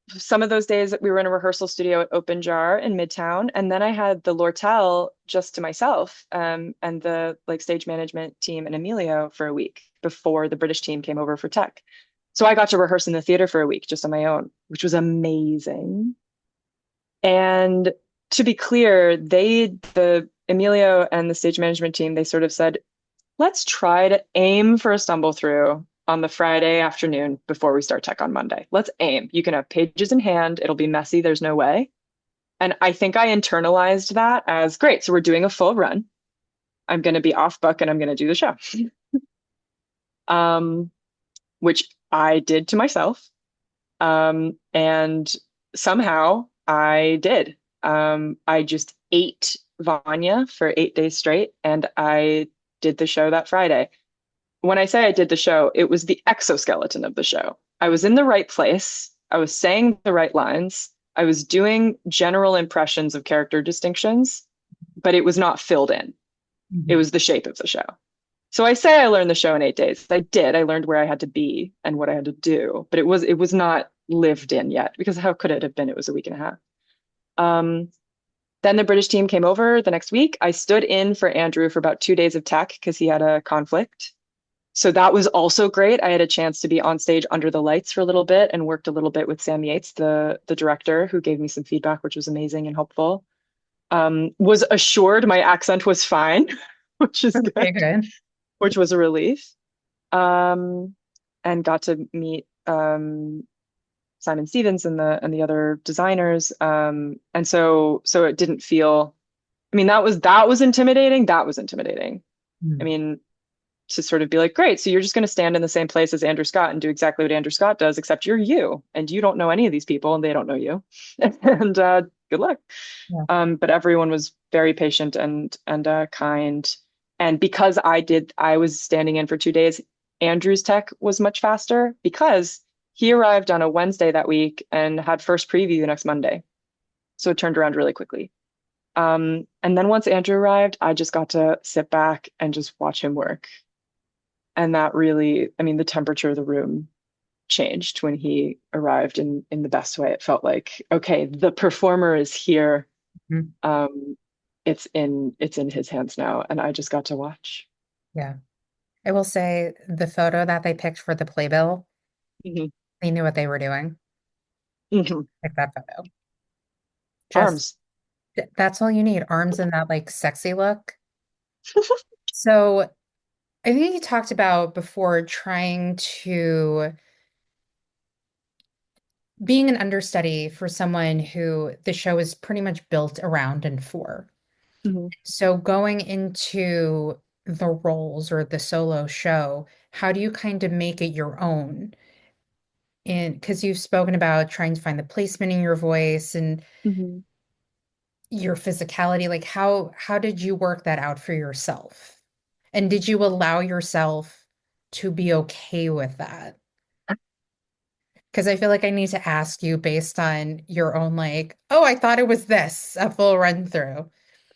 some of those days we were in a rehearsal studio at Open Jar in Midtown, and then I had the Lortel just to myself, and the like stage management team and Emilio for a week before the British team came over for tech. So I got to rehearse in the theater for a week just on my own, which was amazing. And to be clear, the Emilio and the stage management team, they sort of said, let's try to aim for a stumble through on the Friday afternoon before we start tech on Monday. Let's aim. You can have pages in hand. It'll be messy. There's no way. And I think I internalized that as great. So we're doing a full run. I'm going to be off book and I'm going to do the show, um, which I did to myself. And somehow I did. I just ate Vanya for 8 days straight, and I did the show that Friday. When I say I did the show, it was the exoskeleton of the show. I was in the right place. I was saying the right lines. I was doing general impressions of character distinctions, but it was not filled in. It Mhm. was the shape of the show. So I say I learned the show in 8 days. I did. I learned where I had to be and what I had to do, but it was not lived in yet because how could it have been? It was a week and a half. Um, then the British team came over the next week. I stood in for Andrew for about 2 days of tech because he had a conflict. So that was also great. I had a chance to be on stage under the lights for a little bit and worked a little bit with Sam Yates, the director, who gave me some feedback, which was amazing and helpful. Was assured my accent was fine, which is Okay, good, good. which was a relief. Um, and got to meet Simon Stevens and the other designers. And so it didn't feel. I mean, that was intimidating. That was intimidating. I Mm. mean, to sort of be like, great, so you're just going to stand in the same place as Andrew Scott and do exactly what Andrew Scott does, except you're you, and you don't know any of these people, and they don't know you, and good luck. Yeah. But everyone was very patient and kind, and because I was standing in for 2 days. Andrew's tech was much faster because he arrived on a Wednesday that week and had first preview the next Monday, so it turned around really quickly. And then once Andrew arrived, I just got to sit back and just watch him work. And that really, I mean, the temperature of the room changed when he arrived in the best way. It felt like, okay, the performer is here. Mhm. Um, it's in his hands now, and I just got to watch. Yeah. I will say the photo that they picked for the playbill, Mhm. they knew what they were doing. Mhm. Like that photo. Just Arms. that's all you need. Arms and that like sexy look. So I think you talked about before trying to being an understudy for someone who the show is pretty much built around and for. Mhm. So going into the roles or the solo show, how do you kind of make it your own? And because you've spoken about trying to find the placement in your voice and Mhm. your physicality, like how did you work that out for yourself? And did you allow yourself to be okay with that? Because I feel like I need to ask you based on your own, like, oh, I thought it was this, a full run through.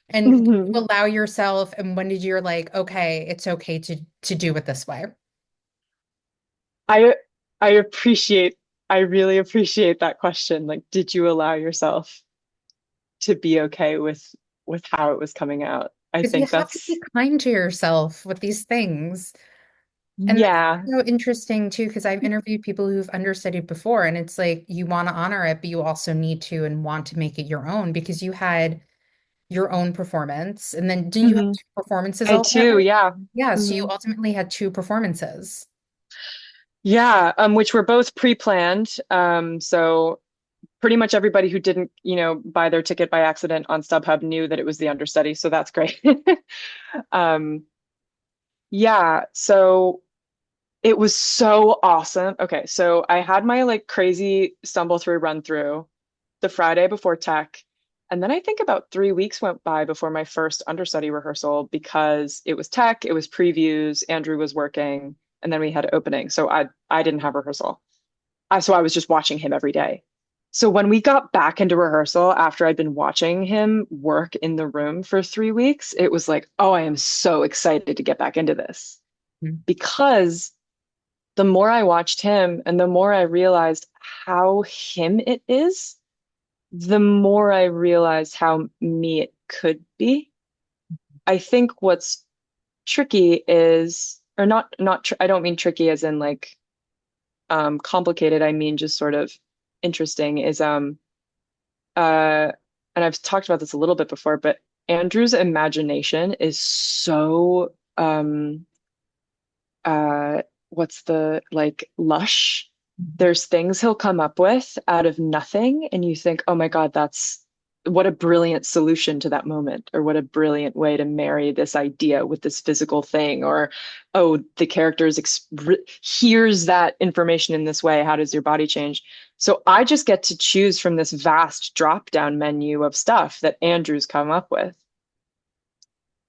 And did Mhm. you allow yourself, and when did you're like, okay, it's okay to do it this way? I I appreciate I really appreciate that question. Like, did you allow yourself to be okay with how it was coming out? I Because you think have to be that's kind to yourself with these things. And yeah. that's so interesting too, because I've interviewed people who've understudied before, and it's like you want to honor it, but you also need to and want to make it your own because you had your own performance. And then didn't you have Mhm. two performances I too, ultimately? yeah. Yeah, so you Mhm. ultimately had two performances. Yeah, which were both pre-planned. So pretty much everybody who didn't, buy their ticket by accident on StubHub knew that it was the understudy, so that's great. Um, yeah, so it was so awesome. Okay, so I had my like crazy stumble through run through the Friday before tech. And then I think about 3 weeks went by before my first understudy rehearsal because it was tech, it was previews, Andrew was working, and then we had opening. So I didn't have rehearsal. So I was just watching him every day. So when we got back into rehearsal after I'd been watching him work in the room for 3 weeks, it was like, oh, I am so excited to get back into this Mhm. because the more I watched him and the more I realized how him it is, the more I realized how me it could be. I think what's tricky is, or I don't mean tricky as in like complicated. I mean just sort of interesting is and I've talked about this a little bit before, but Andrew's imagination is so what's the like lush. There's things he'll come up with out of nothing, and you think, oh my God, that's what a brilliant solution to that moment, or what a brilliant way to marry this idea with this physical thing, or oh, the character hears that information in this way. How does your body change? So I just get to choose from this vast drop down menu of stuff that Andrew's come up with.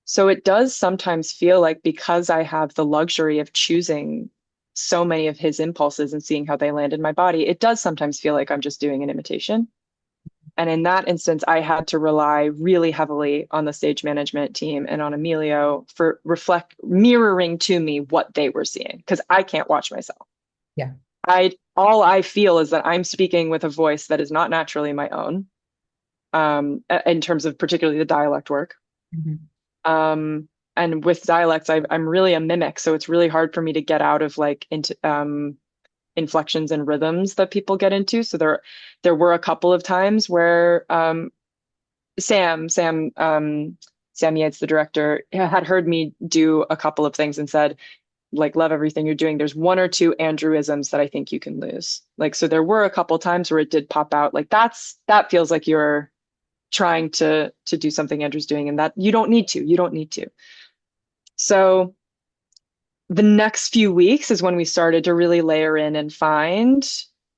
So it does sometimes feel like, because I have the luxury of choosing so many of his impulses and seeing how they land in my body, it does sometimes feel like I'm just doing an imitation. And in that instance, I had to rely really heavily on the stage management team and on Emilio for mirroring to me what they were seeing, because I can't watch myself. Yeah. All I feel is that I'm speaking with a voice that is not naturally my own, in terms of particularly the dialect work. Mhm. And with dialects, I'm really a mimic, so it's really hard for me to get out of like into inflections and rhythms that people get into. So there were a couple of times where Sam Yates, the director, had heard me do a couple of things and said, like, love everything you're doing. There's one or two Andrewisms that I think you can lose. Like, so there were a couple times where it did pop out. Like, that feels like you're trying to do something Andrew's doing, and that you don't need to. You don't need to. So the next few weeks is when we started to really layer in and find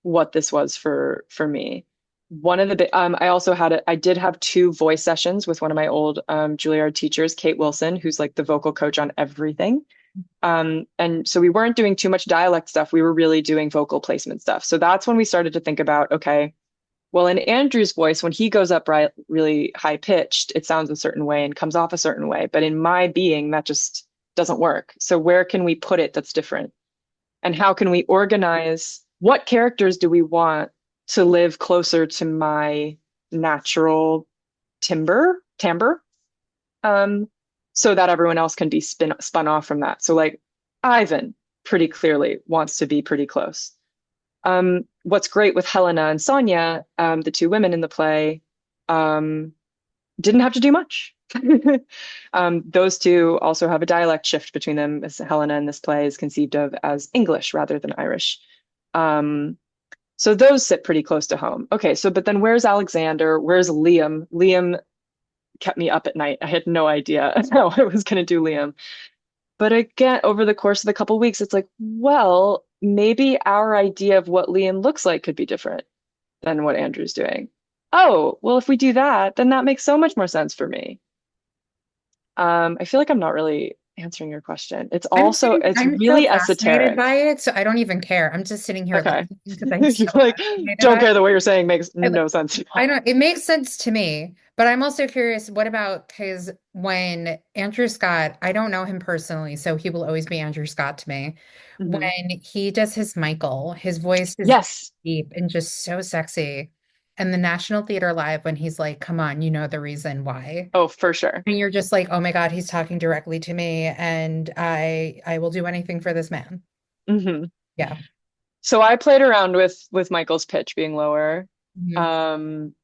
what this was for me. One of the I did have two voice sessions with one of my old Juilliard teachers, Kate Wilson, who's like the vocal coach on everything. And so we weren't doing too much dialect stuff. We were really doing vocal placement stuff. So that's when we started to think about, okay, well, in Andrew's voice, when he goes up really high pitched, it sounds a certain way and comes off a certain way. But in my being, that just doesn't work. So where can we put it that's different? And how can we organize, what characters do we want to live closer to my natural timbre, so that everyone else can be spun off from that. So like Ivan pretty clearly wants to be pretty close. What's great with Helena and Sonia, the two women in the play, didn't have to do much. Those two also have a dialect shift between them, as Helena in this play is conceived of as English rather than Irish. So those sit pretty close to home. Okay, so but then where's Alexander? Where's Liam? Liam kept me up at night. I had no idea how I was going to do Liam. But again, over the course of the couple of weeks, it's like, well, maybe our idea of what Liam looks like could be different than what Andrew's doing. Oh, well, if we do that, then that makes so much more sense for me. I feel like I'm not really answering your question. It's I'm so really fascinated esoteric. by it, so I don't even care. I'm just sitting here Okay. listening because I'm so You're like, fascinated don't by care it. the way you're saying makes I, li- no sense. I don't, it makes sense to me, but I'm also curious, what about, because when Andrew Scott, I don't know him personally, so he will always be Andrew Scott to me. Hmm. When he does his Michael, his voice is Yes. deep and just so sexy. And the National Theater Live, when he's like, come on, you know the reason why. Oh, for sure. And you're just like, oh my God, he's talking directly to me, and I will do anything for this man. Hmm. Yeah. So I played around with Michael's pitch being lower. Mhm. Um,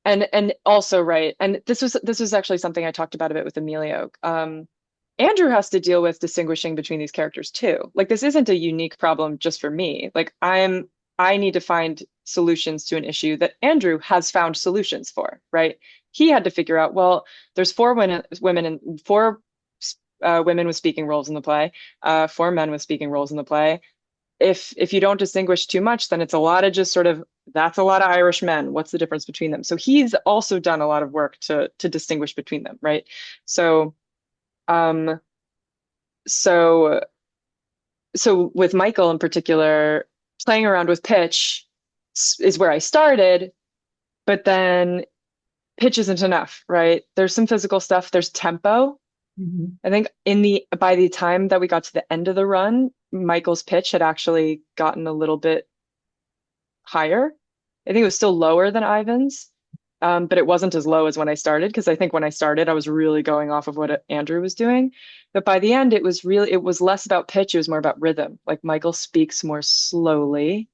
and also right. And this was actually something I talked about a bit with Emilio. Andrew has to deal with distinguishing between these characters too. Like this isn't a unique problem just for me. Like I need to find solutions to an issue that Andrew has found solutions for, right? He had to figure out, well, there's four women with speaking roles in the play, four men with speaking roles in the play. If you don't distinguish too much, then it's a lot of just sort of that's a lot of Irish men. What's the difference between them? So he's also done a lot of work to distinguish between them, right? So um so so with Michael in particular, playing around with pitch is where I started, but then pitch isn't enough, right? There's some physical stuff, there's tempo. Mhm. I think by the time that we got to the end of the run, Michael's pitch had actually gotten a little bit higher. I think it was still lower than Ivan's, but it wasn't as low as when I started because I think when I started, I was really going off of what Andrew was doing. But by the end, it was less about pitch, it was more about rhythm. Like Michael speaks more slowly,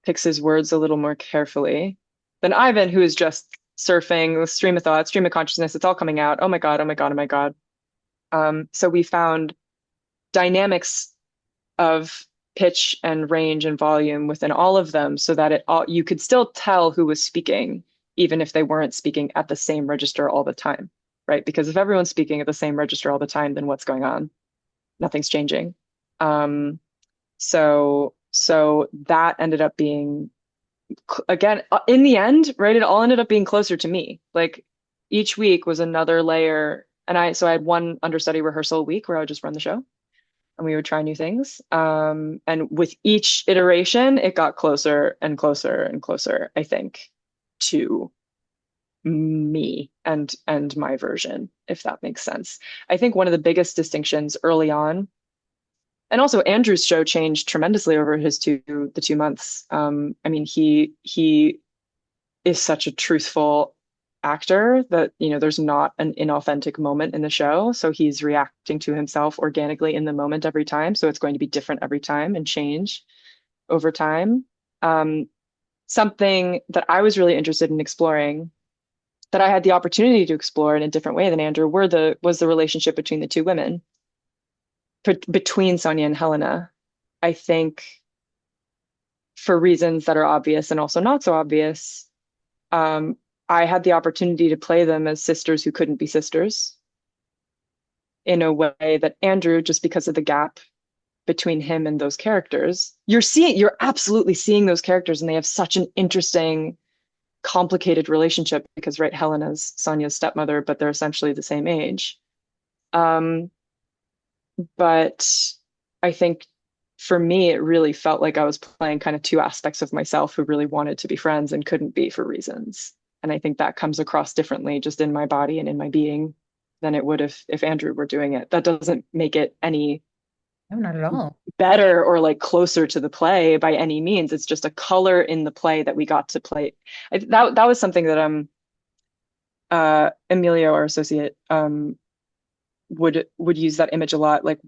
picks his words a little more carefully. Then Ivan, who is just surfing, stream of thought, stream of consciousness, it's all coming out. Oh my God, oh my God, oh my God. So we found dynamics of pitch and range and volume within all of them so that it all you could still tell who was speaking, even if they weren't speaking at the same register all the time, right? Because if everyone's speaking at the same register all the time, then what's going on? Nothing's changing. So that ended up being again in the end, right? It all ended up being closer to me. Like each week was another layer, and I had one understudy rehearsal a week where I would just run the show and we would try new things. And with each iteration, it got closer and closer and closer, I think, to me and my version, if that makes sense. I think one of the biggest distinctions early on, and also Andrew's show changed tremendously over the 2 months. I mean, he is such a truthful actor that there's not an inauthentic moment in the show, so he's reacting to himself organically in the moment every time, so it's going to be different every time and change over time. Something that I was really interested in exploring, that I had the opportunity to explore in a different way than Andrew, was the relationship between the two women, between Sonia and Helena. I think for reasons that are obvious and also not so obvious, I had the opportunity to play them as sisters who couldn't be sisters in a way that Andrew, just because of the gap between him and those characters, you're absolutely seeing those characters, and they have such an interesting, complicated relationship because, right, Helena's Sonia's stepmother, but they're essentially the same age. But I think for me, it really felt like I was playing kind of two aspects of myself who really wanted to be friends and couldn't be for reasons. And I think that comes across differently just in my body and in my being than it would if Andrew were doing it. That doesn't make it any No, not at all. better or like closer to the play by any means. It's just a color in the play that we got to play. That was something that Emilio, our associate, would use that image a lot, like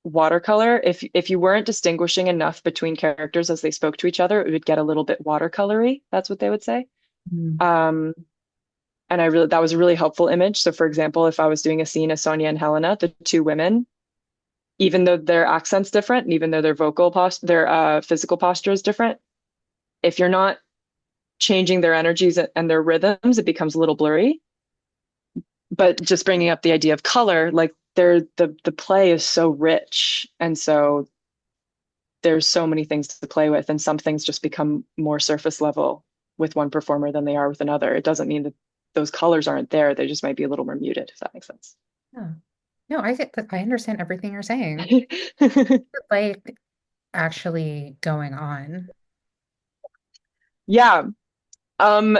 watercolor. If you weren't distinguishing enough between characters as they spoke to each other, it would get a little bit watercolory. That's what they would say. Mm. And that was a really helpful image. So for example, if I was doing a scene of Sonia and Helena, the two women, even though their accent's different, and even though their physical posture is different, if you're not changing their energies and their rhythms, it becomes a little blurry. But just bringing up the idea of color, like the play is so rich, and so there's so many things to play with, and some things just become more surface level with one performer than they are with another. It doesn't mean that those colors aren't there. They just might be a little more muted, if that makes sense. Yeah. No, I think that I understand everything you're saying. Like actually going on. Yeah. Um,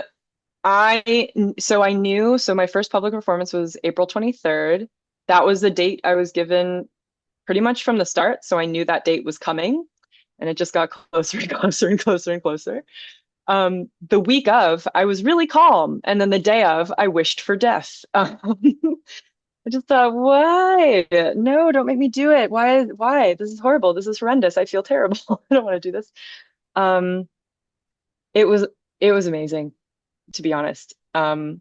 I knew, so my first public performance was April 23rd. That was the date I was given pretty much from the start. So I knew that date was coming, and it just got closer and closer and closer and closer. The week of, I was really calm. And then the day of, I wished for death. I just thought, why? No, don't make me do it. Why? Why? This is horrible. This is horrendous. I feel terrible. I don't want to do this. Um, it was it was amazing, to be honest. So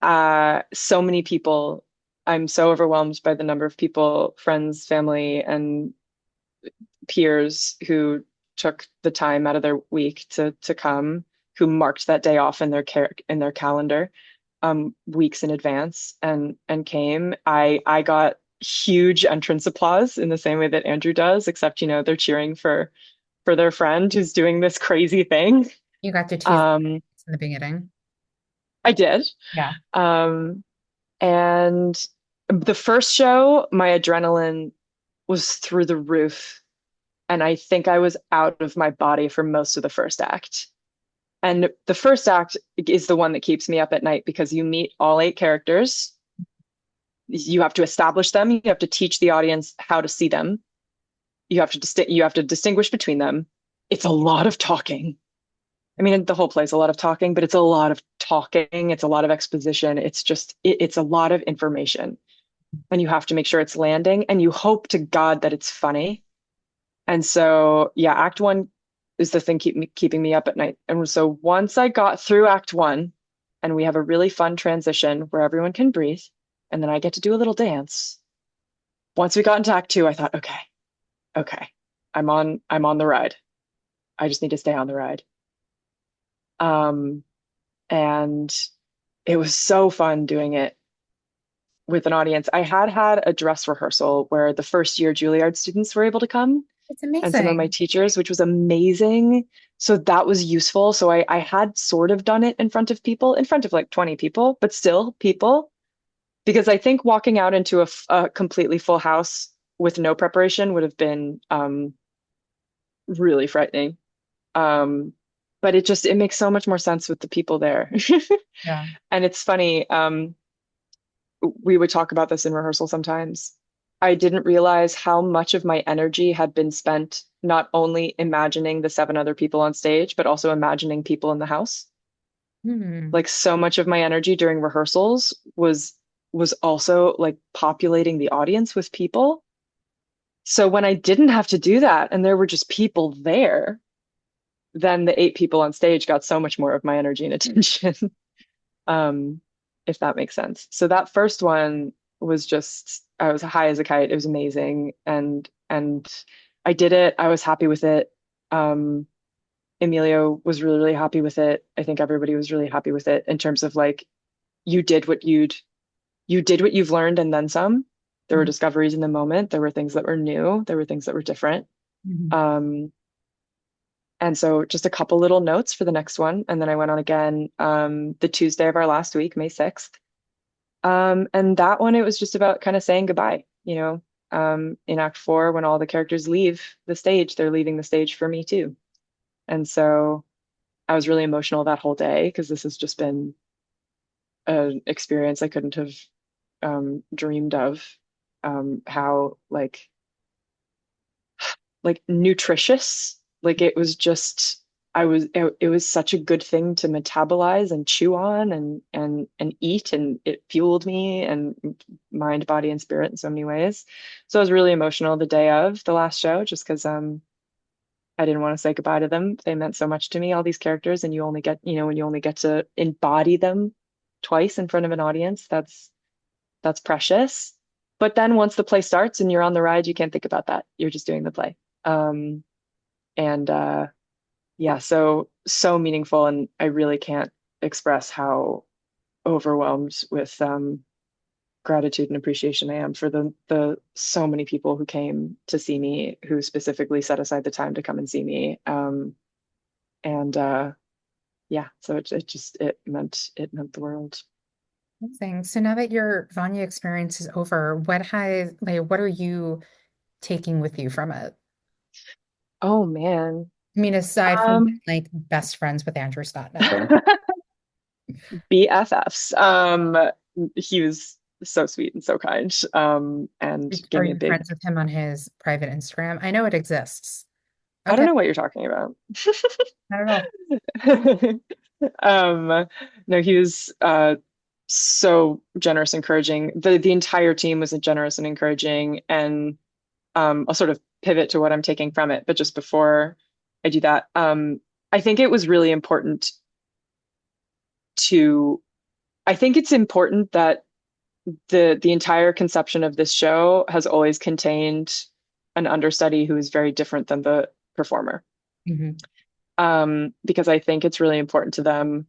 many people. I'm so overwhelmed by the number of people, friends, family, and peers who took the time out of their week to come, who marked that day off in their calendar, weeks in advance and came. I got huge entrance applause in the same way that Andrew does, except they're cheering for their friend who's doing this crazy thing. You got to tease Um, in the beginning. I did. Yeah. Um, and the first show, my adrenaline was through the roof. And I think I was out of my body for most of the first act. And the first act is the one that keeps me up at night because you meet all 8 characters. You have to establish them. You have to teach the audience how to see them. You have to distinguish between them. It's a lot of talking. I mean, the whole play is a lot of talking, but it's a lot of talking. It's a lot of exposition. It's a lot of information. And you have to make sure it's landing, and you hope to God that it's funny. And so, yeah, act one is the thing keeping me up at night. And so once I got through Act One, and we have a really fun transition where everyone can breathe, and then I get to do a little dance. Once we got into Act Two, I thought, okay, okay, I'm on the ride. I just need to stay on the ride. Um, and it was so fun doing it with an audience. I had a dress rehearsal where the first year Juilliard students were able to come It's and some of my amazing. teachers, which was amazing. So that was useful. So I had sort of done it in front of people, in front of like 20 people, but still people, because I think walking out into a completely full house with no preparation would have been really frightening. Um, but it makes so much more sense with the people there. Yeah. And it's funny, we would talk about this in rehearsal sometimes. I didn't realize how much of my energy had been spent not only imagining the seven other people on stage, but also imagining people in the house. Hmm. Like so much of my energy during rehearsals was also like populating the audience with people. So when I didn't have to do that and there were just people there, then the eight people on stage got so much more of my energy and attention. um, if that makes sense. So that first one was just I was high as a kite. It was amazing, and I did it. I was happy with it. Um, Emilio was really, really happy with it. I think everybody was really happy with it in terms of like you did what you did what you've learned and then some. There were Mhm. discoveries in the moment. There were things that were new. There were things that were different. Mhm. Um, and so just a couple little notes for the next one. And then I went on again the Tuesday of our last week, May 6th. And that one, it was just about kind of saying goodbye, you know. In Act Four, when all the characters leave the stage, they're leaving the stage for me too. And so I was really emotional that whole day because this has just been an experience I couldn't have dreamed of. How like nutritious. Like it was just it was such a good thing to metabolize and chew on and eat, and it fueled me and mind, body, and spirit in so many ways. So I was really emotional the day of the last show just because I didn't want to say goodbye to them. They meant so much to me, all these characters, and you only get, you know, when you only get to embody them twice in front of an audience, that's precious. But then once the play starts and you're on the ride, you can't think about that. You're just doing the play. Um, and yeah, so meaningful, and I really can't express how overwhelmed with gratitude and appreciation I am for the so many people who came to see me, who specifically set aside the time to come and see me. And yeah, so it meant the world. Amazing. So now that your Vanya experience is over, what are you taking with you from it? Oh man. I mean, aside from Um, like best friends with Andrew Scott now. BFFs. He was so sweet and so kind. And gave Are me a you big, friends with him on his private Instagram? I know it exists. I don't Okay, know what you're talking about. not at all. Um, no, he was so generous, encouraging. The entire team was generous and encouraging. And I'll sort of pivot to what I'm taking from it. But just before I do that, I think it was really important to. I think it's important that the entire conception of this show has always contained an understudy who is very different than the performer. Mhm. Because I think it's really important to them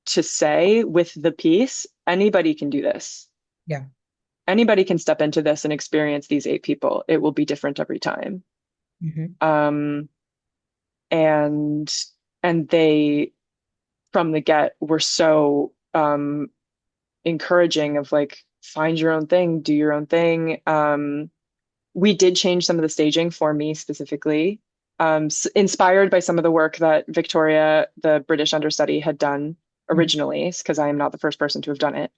to say with the piece, anybody can do this. Yeah. Anybody can step into this and experience these eight people. It will be different every time. Mhm. Um, and and they from the get were so encouraging of like find your own thing, do your own thing. We did change some of the staging for me specifically, inspired by some of the work that Victoria, the British understudy, had done Mhm. originally, because I am not the first person to have done it.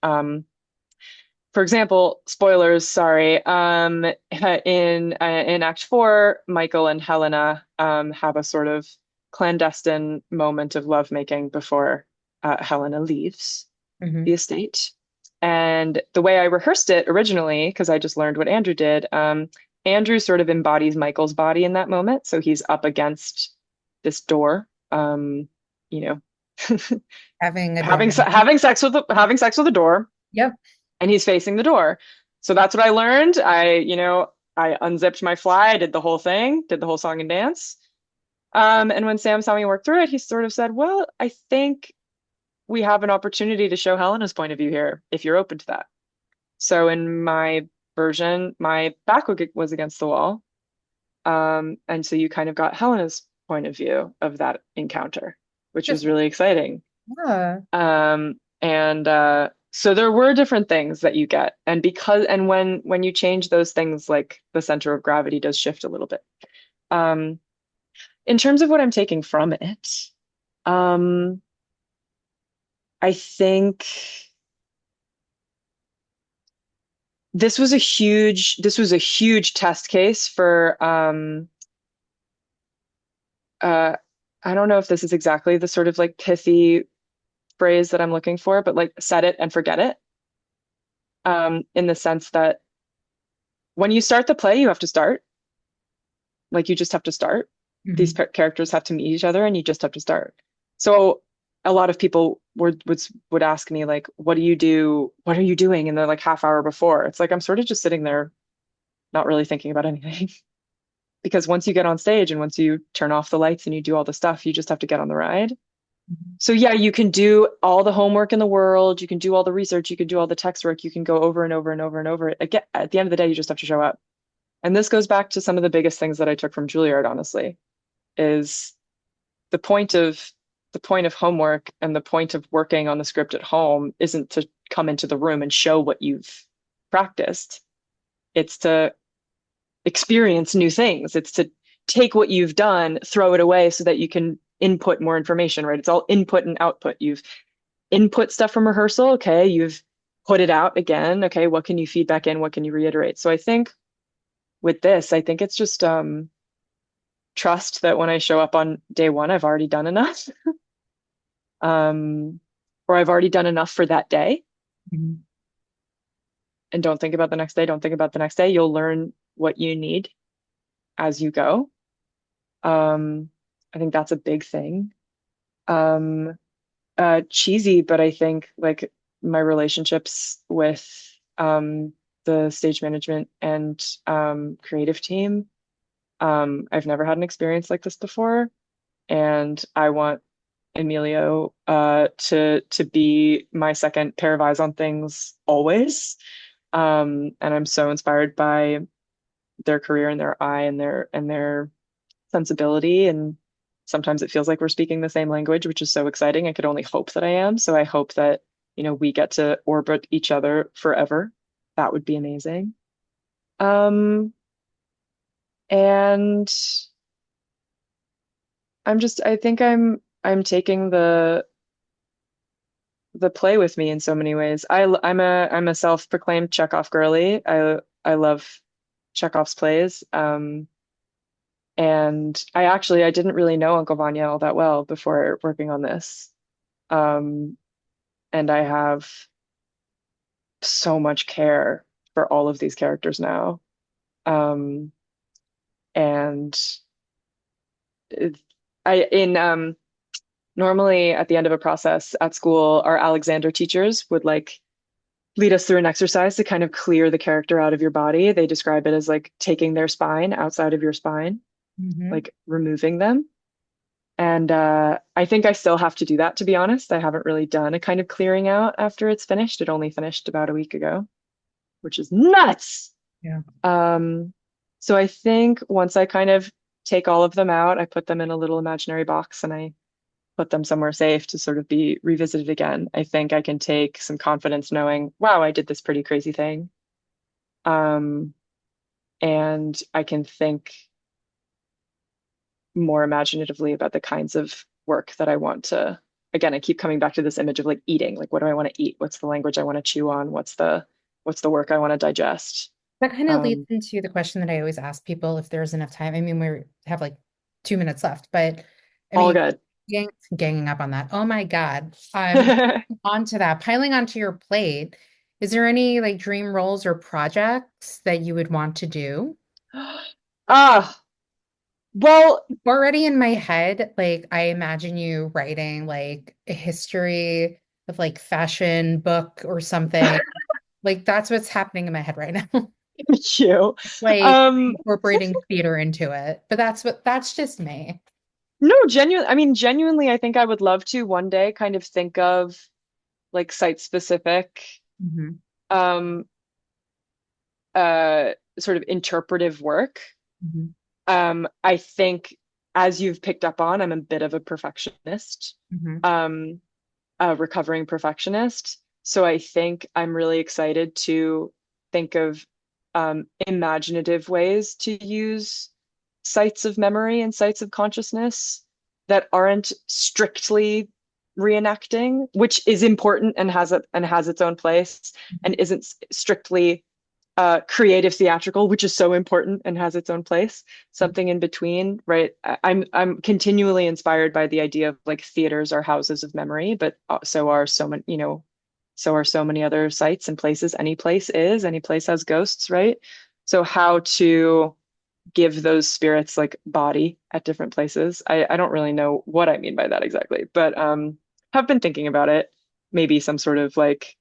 For example, spoilers, sorry. In Act Four, Michael and Helena have a sort of clandestine moment of lovemaking before Helena leaves the Mhm. estate. And the way I rehearsed it originally, because I just learned what Andrew did, Andrew sort of embodies Michael's body in that moment. So he's up against this door, you know, Having a door named. having sex with the door, Yep. and he's facing the door. So that's what I learned. I unzipped my fly, I did the whole thing, did the whole song and dance. And when Sam saw me work through it, he sort of said, "Well, I think we have an opportunity to show Helena's point of view here, if you're open to that." So in my version, my back was against the wall. And so you kind of got Helena's point of view of that encounter, which was Just really exciting. yeah. And so there were different things that you get. And when you change those things, like the center of gravity does shift a little bit. Um, in terms of what I'm taking from it, um, I think this was a huge test case for I don't know if this is exactly the sort of like pithy phrase that I'm looking for, but like set it and forget it. In the sense that when you start the play, you have to start. Like you just have to start. These Mhm. characters have to meet each other, and you just have to start. So a lot of people would ask me like, "What do you do? What are you doing?" in the like half hour before. It's like I'm sort of just sitting there, not really thinking about anything. Because once you get on stage and once you turn off the lights and you do all the stuff, you just have to get on the ride. Mhm. So yeah, you can do all the homework in the world, you can do all the research, you can do all the text work, you can go over and over and over and over it. Again, at the end of the day, you just have to show up. And this goes back to some of the biggest things that I took from Juilliard, honestly, is the point of the point of homework and the point of working on the script at home isn't to come into the room and show what you've practiced. It's to experience new things. It's to take what you've done, throw it away so that you can input more information, right? It's all input and output. You've input stuff from rehearsal. Okay, you've put it out again. Okay, what can you feed back in? What can you reiterate? So I think with this, I think it's just trust that when I show up on day one, I've already done enough, um, or I've already done enough for that day. Mhm. And don't think about the next day. Don't think about the next day. You'll learn what you need as you go. Um, I think that's a big thing. Um, cheesy, but I think like my relationships with the stage management and creative team, I've never had an experience like this before, and I want Emilio to be my second pair of eyes on things always. And I'm so inspired by their career and their eye and their sensibility. And sometimes it feels like we're speaking the same language, which is so exciting. I could only hope that I am. So I hope that, we get to orbit each other forever. That would be amazing. Um, and I think I'm taking the play with me in so many ways. I'm a self-proclaimed Chekhov girly. I love Chekhov's plays. And I didn't really know Uncle Vanya all that well before working on this. Um, and I have so much care for all of these characters now. Um, and it, I in normally at the end of a process at school, our Alexander teachers would like lead us through an exercise to kind of clear the character out of your body. They describe it as like taking their spine outside of your spine, Mhm. like removing them. And I think I still have to do that, to be honest. I haven't really done a kind of clearing out after it's finished. It only finished about a week ago, which is nuts. Yeah. Um, so I think once I kind of take all of them out, I put them in a little imaginary box and I put them somewhere safe to sort of be revisited again. I think I can take some confidence knowing, wow, I did this pretty crazy thing. Um, and I can think more imaginatively about the kinds of work that I want to. Again, I keep coming back to this image of like eating. Like, what do I want to eat? What's the language I want to chew on? What's the work I want to digest? That kind of leads Um, into the question that I always ask people if there's enough time. I mean, we have like 2 minutes left, but I all mean, good. ganging up on that. Oh my God. Onto that, piling onto your plate. Is there any like dream roles or projects that you would want to do? Ah, Well, Already in my head, like I imagine you writing like a history of like fashion book or something. Like that's what's happening in my head right now. thank you. Like Um, incorporating theater into it. But that's just me. no, genuinely, I think I would love to one day kind of think of like site specific, Hmm. um, sort of interpretive work. Hmm. I think, as you've picked up on, I'm a bit of a perfectionist, Hmm. um, a recovering perfectionist. So I think I'm really excited to think of imaginative ways to use sites of memory and sites of consciousness that aren't strictly reenacting, which is important and has its own place, and isn't strictly creative theatrical, which is so important and has its own place. Something in between, right? I'm continually inspired by the idea of like theaters are houses of memory, but so are so many, so are so many other sites and places. Any place has ghosts, right? So how to give those spirits like body at different places. I don't really know what I mean by that exactly, but have been thinking about it. Maybe some sort of like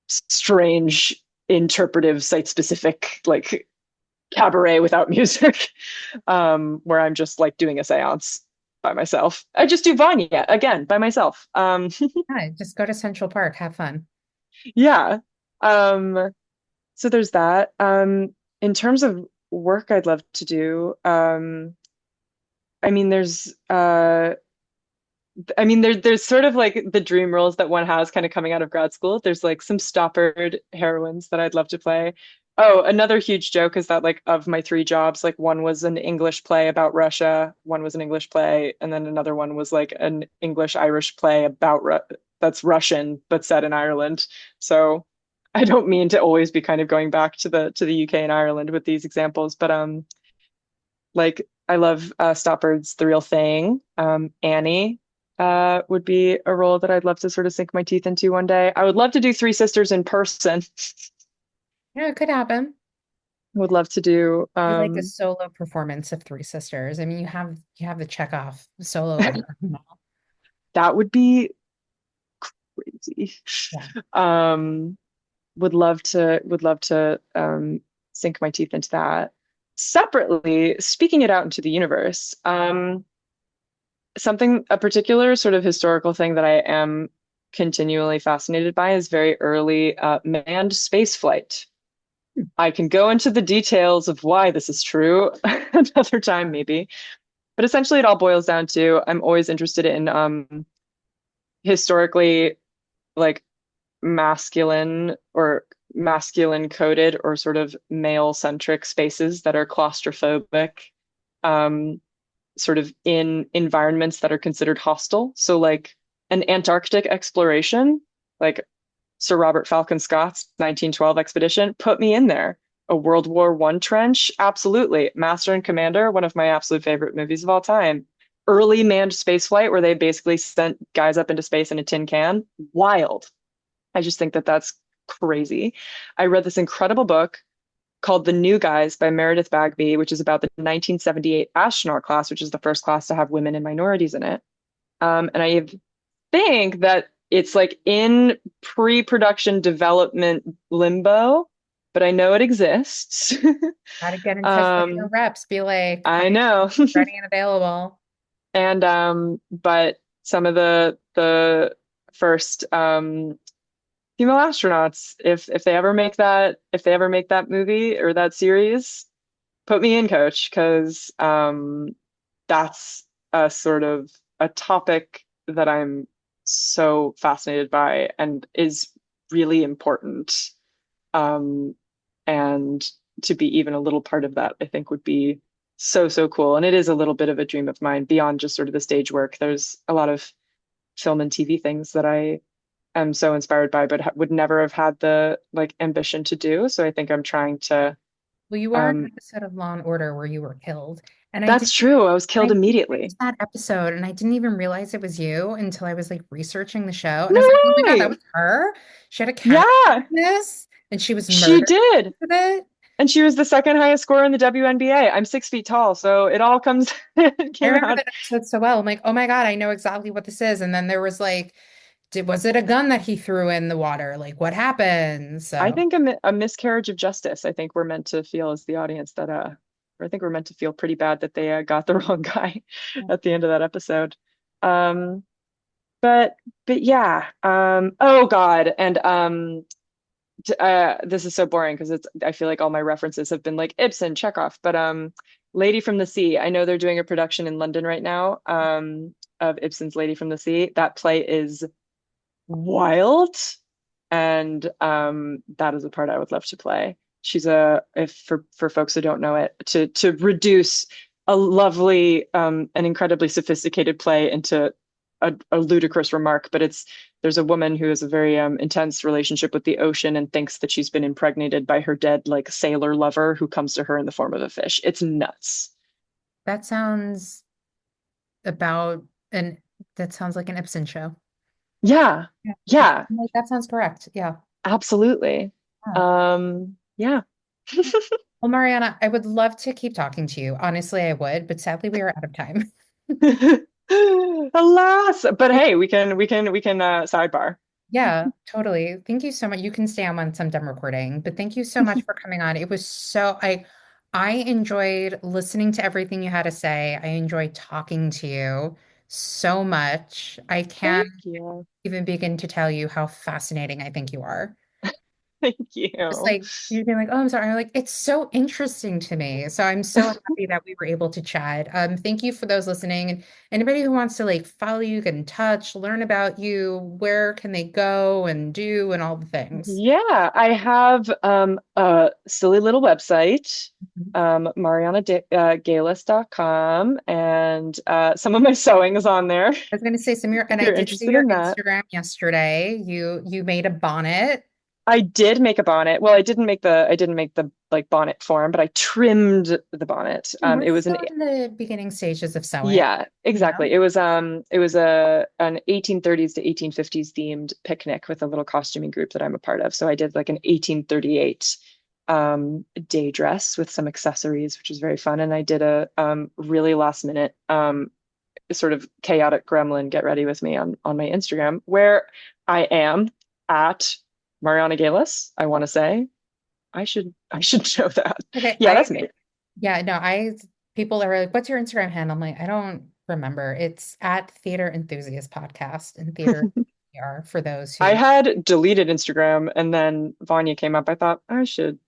strange interpretive site specific like cabaret without music, where I'm just like doing a seance by myself. I just do Vanya again by myself. Yeah, just go to Central Park, have fun. Yeah. um so there's that. In terms of work I'd love to do, I mean there's sort of like the dream roles that one has kind of coming out of grad school. There's like some Stoppard heroines that I'd love to play. Oh, another huge joke is that like of my three jobs, like one was an English play about Russia, one was an English play, and then another one was like an English-Irish play about that's Russian but set in Ireland. So I don't mean to always be kind of going back to the UK and Ireland with these examples, but like I love Stoppard's The Real Thing. Annie would be a role that I'd love to sort of sink my teeth into one day. I would love to do Three Sisters in person. Yeah, it could happen. Would love to do Do like a solo performance of Three Sisters. I mean, you have the Chekhov solo there. that would be crazy. Yeah. Um would love to sink my teeth into that. Separately, speaking it out into the universe, a particular sort of historical thing that I am continually fascinated by is very early manned space flight. I can go into the details of why this is true another time, maybe. But essentially, it all boils down to I'm always interested in historically like masculine coded or sort of male centric spaces that are claustrophobic, um, sort of in environments that are considered hostile. So, like an Antarctic exploration, like Sir Robert Falcon Scott's 1912 expedition, put me in there. A World War One trench, absolutely. Master and Commander, one of my absolute favorite movies of all time. Early manned space flight, where they basically sent guys up into space in a tin can, wild. I just think that that's crazy. I read this incredible book called The New Guys by Meredith Bagby, which is about the 1978 astronaut class, which is the first class to have women and minorities in it. And I think that it's like in pre-production development limbo, but I know it exists. Gotta get in touch with your um, reps. Be like, I'm I know. ready and available. And but some of the first female astronauts, if they ever make that movie or that series, put me in, coach, because that's a sort of a topic that I'm so fascinated by and is really important. Um, and to be even a little part of that, I think would be so, so cool. And it is a little bit of a dream of mine beyond just sort of the stage work. There's a lot of film and TV things that I am so inspired by, but would never have had the like ambition to do. So I think I'm trying to. Well, you are an Um, episode of Law and Order where you were killed. And that's true. I was killed I immediately. watched that episode and I didn't even realize it was you until I was like researching the show. And I No was like, oh my God, that way. was her. She had a cat Yeah, in this and she was she murdered did. with it. And she was the second highest scorer in the WNBA. I'm 6 feet tall, so it all comes it I came remember out. that episode so well. I'm like, oh my God, I know exactly what this is. And then there was like, was it a gun that he threw in the water? Like, what happened? I So think a miscarriage of justice. I think we're meant to feel as the audience that or I think we're meant to feel pretty bad that they got the wrong guy at the end of that episode. Um, but yeah. Oh God, and this is so boring because it's I feel like all my references have been like Ibsen, Chekhov, but Lady from the Sea. I know they're doing a production in London right now of Ibsen's Lady from the Sea. That play is wild, and that is a part I would love to play. She's a if for folks who don't know it, to reduce a lovely an incredibly sophisticated play into a ludicrous remark, but it's there's a woman who has a very intense relationship with the ocean and thinks that she's been impregnated by her dead like sailor lover who comes to her in the form of a fish. It's nuts. that sounds about an that sounds like an Ibsen show. Yeah, Yeah. yeah, Like, that sounds correct. Yeah. absolutely. Yeah. Yeah. Well, Mariana, I would love to keep talking to you. Honestly, I would, but sadly we are out of time. Alas, but hey, we can sidebar. Yeah, totally. Thank you so much. You can stay on once I'm done recording, but thank you so much for coming on. It was so I enjoyed listening to everything you had to say. I enjoyed talking to you so much. I can't Thank you. even begin to tell you how fascinating I think you are. Thank Just you. like you'd be like, oh, I'm sorry. I'm like, it's so interesting to me. So I'm so happy that we were able to chat. Thank you for those listening. And anybody who wants to like follow you, get in touch, learn about you, where can they go and do and all the things? Yeah, I have a silly little website, Mhm. mariannagailus.com, and some of my sewing is on there I was going to say, Samir, if and I you're did see interested your in that. Instagram yesterday. You made a bonnet. I did make a bonnet. Well, I didn't make the like bonnet form, but I trimmed the bonnet. We're It was an still in the beginning stages of sewing. Yeah, Yeah. exactly. It was a an 1830s to 1850s themed picnic with a little costuming group that I'm a part of. So I did like an 1838 day dress with some accessories, which was very fun. And I did a really last minute sort of chaotic gremlin get ready with me on my Instagram, where I am at Marianna Gailus, I want to say. I should show that. Okay. Yeah, that's me. Yeah, no, people are like, what's your Instagram handle? I'm like, I don't remember. It's at Theater Enthusiast Podcast and Theater PR for those I who, had deleted Instagram and then Vanya came up. I thought I should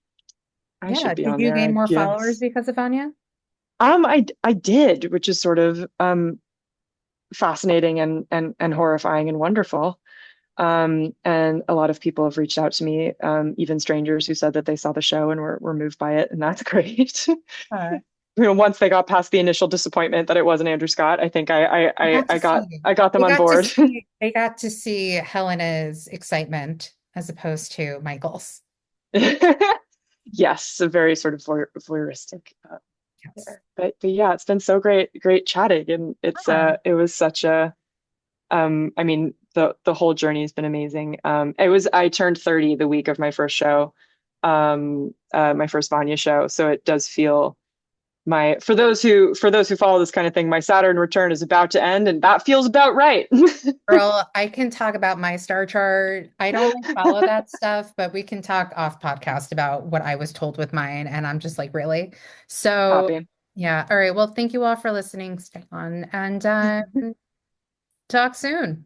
yeah. be Did on you there, gain I more followers guess. because of Vanya? I did, which is sort of fascinating and horrifying and wonderful. And a lot of people have reached out to me, even strangers who said that they saw the show and were moved by it, and that's great. Uh, Once they got past the initial disappointment that it wasn't Andrew Scott, I think they got to I got them on board. they got to see Helena's excitement as opposed to Michael's. Yes, a very sort of voyeuristic Yes. there. But yeah, it's been so great chatting, and Ah, it was such a I mean the whole journey has been amazing. It was I turned 30 the week of my first show, my first Vanya show, so it does feel my for those who follow this kind of thing, my Saturn return is about to end, and that feels about right. girl, I can talk about my star chart. I don't like follow that stuff, but we can talk off podcast about what I was told with mine. And I'm just like, really? So, Happy. yeah. All right. Well, thank you all for listening. Stay on and talk soon.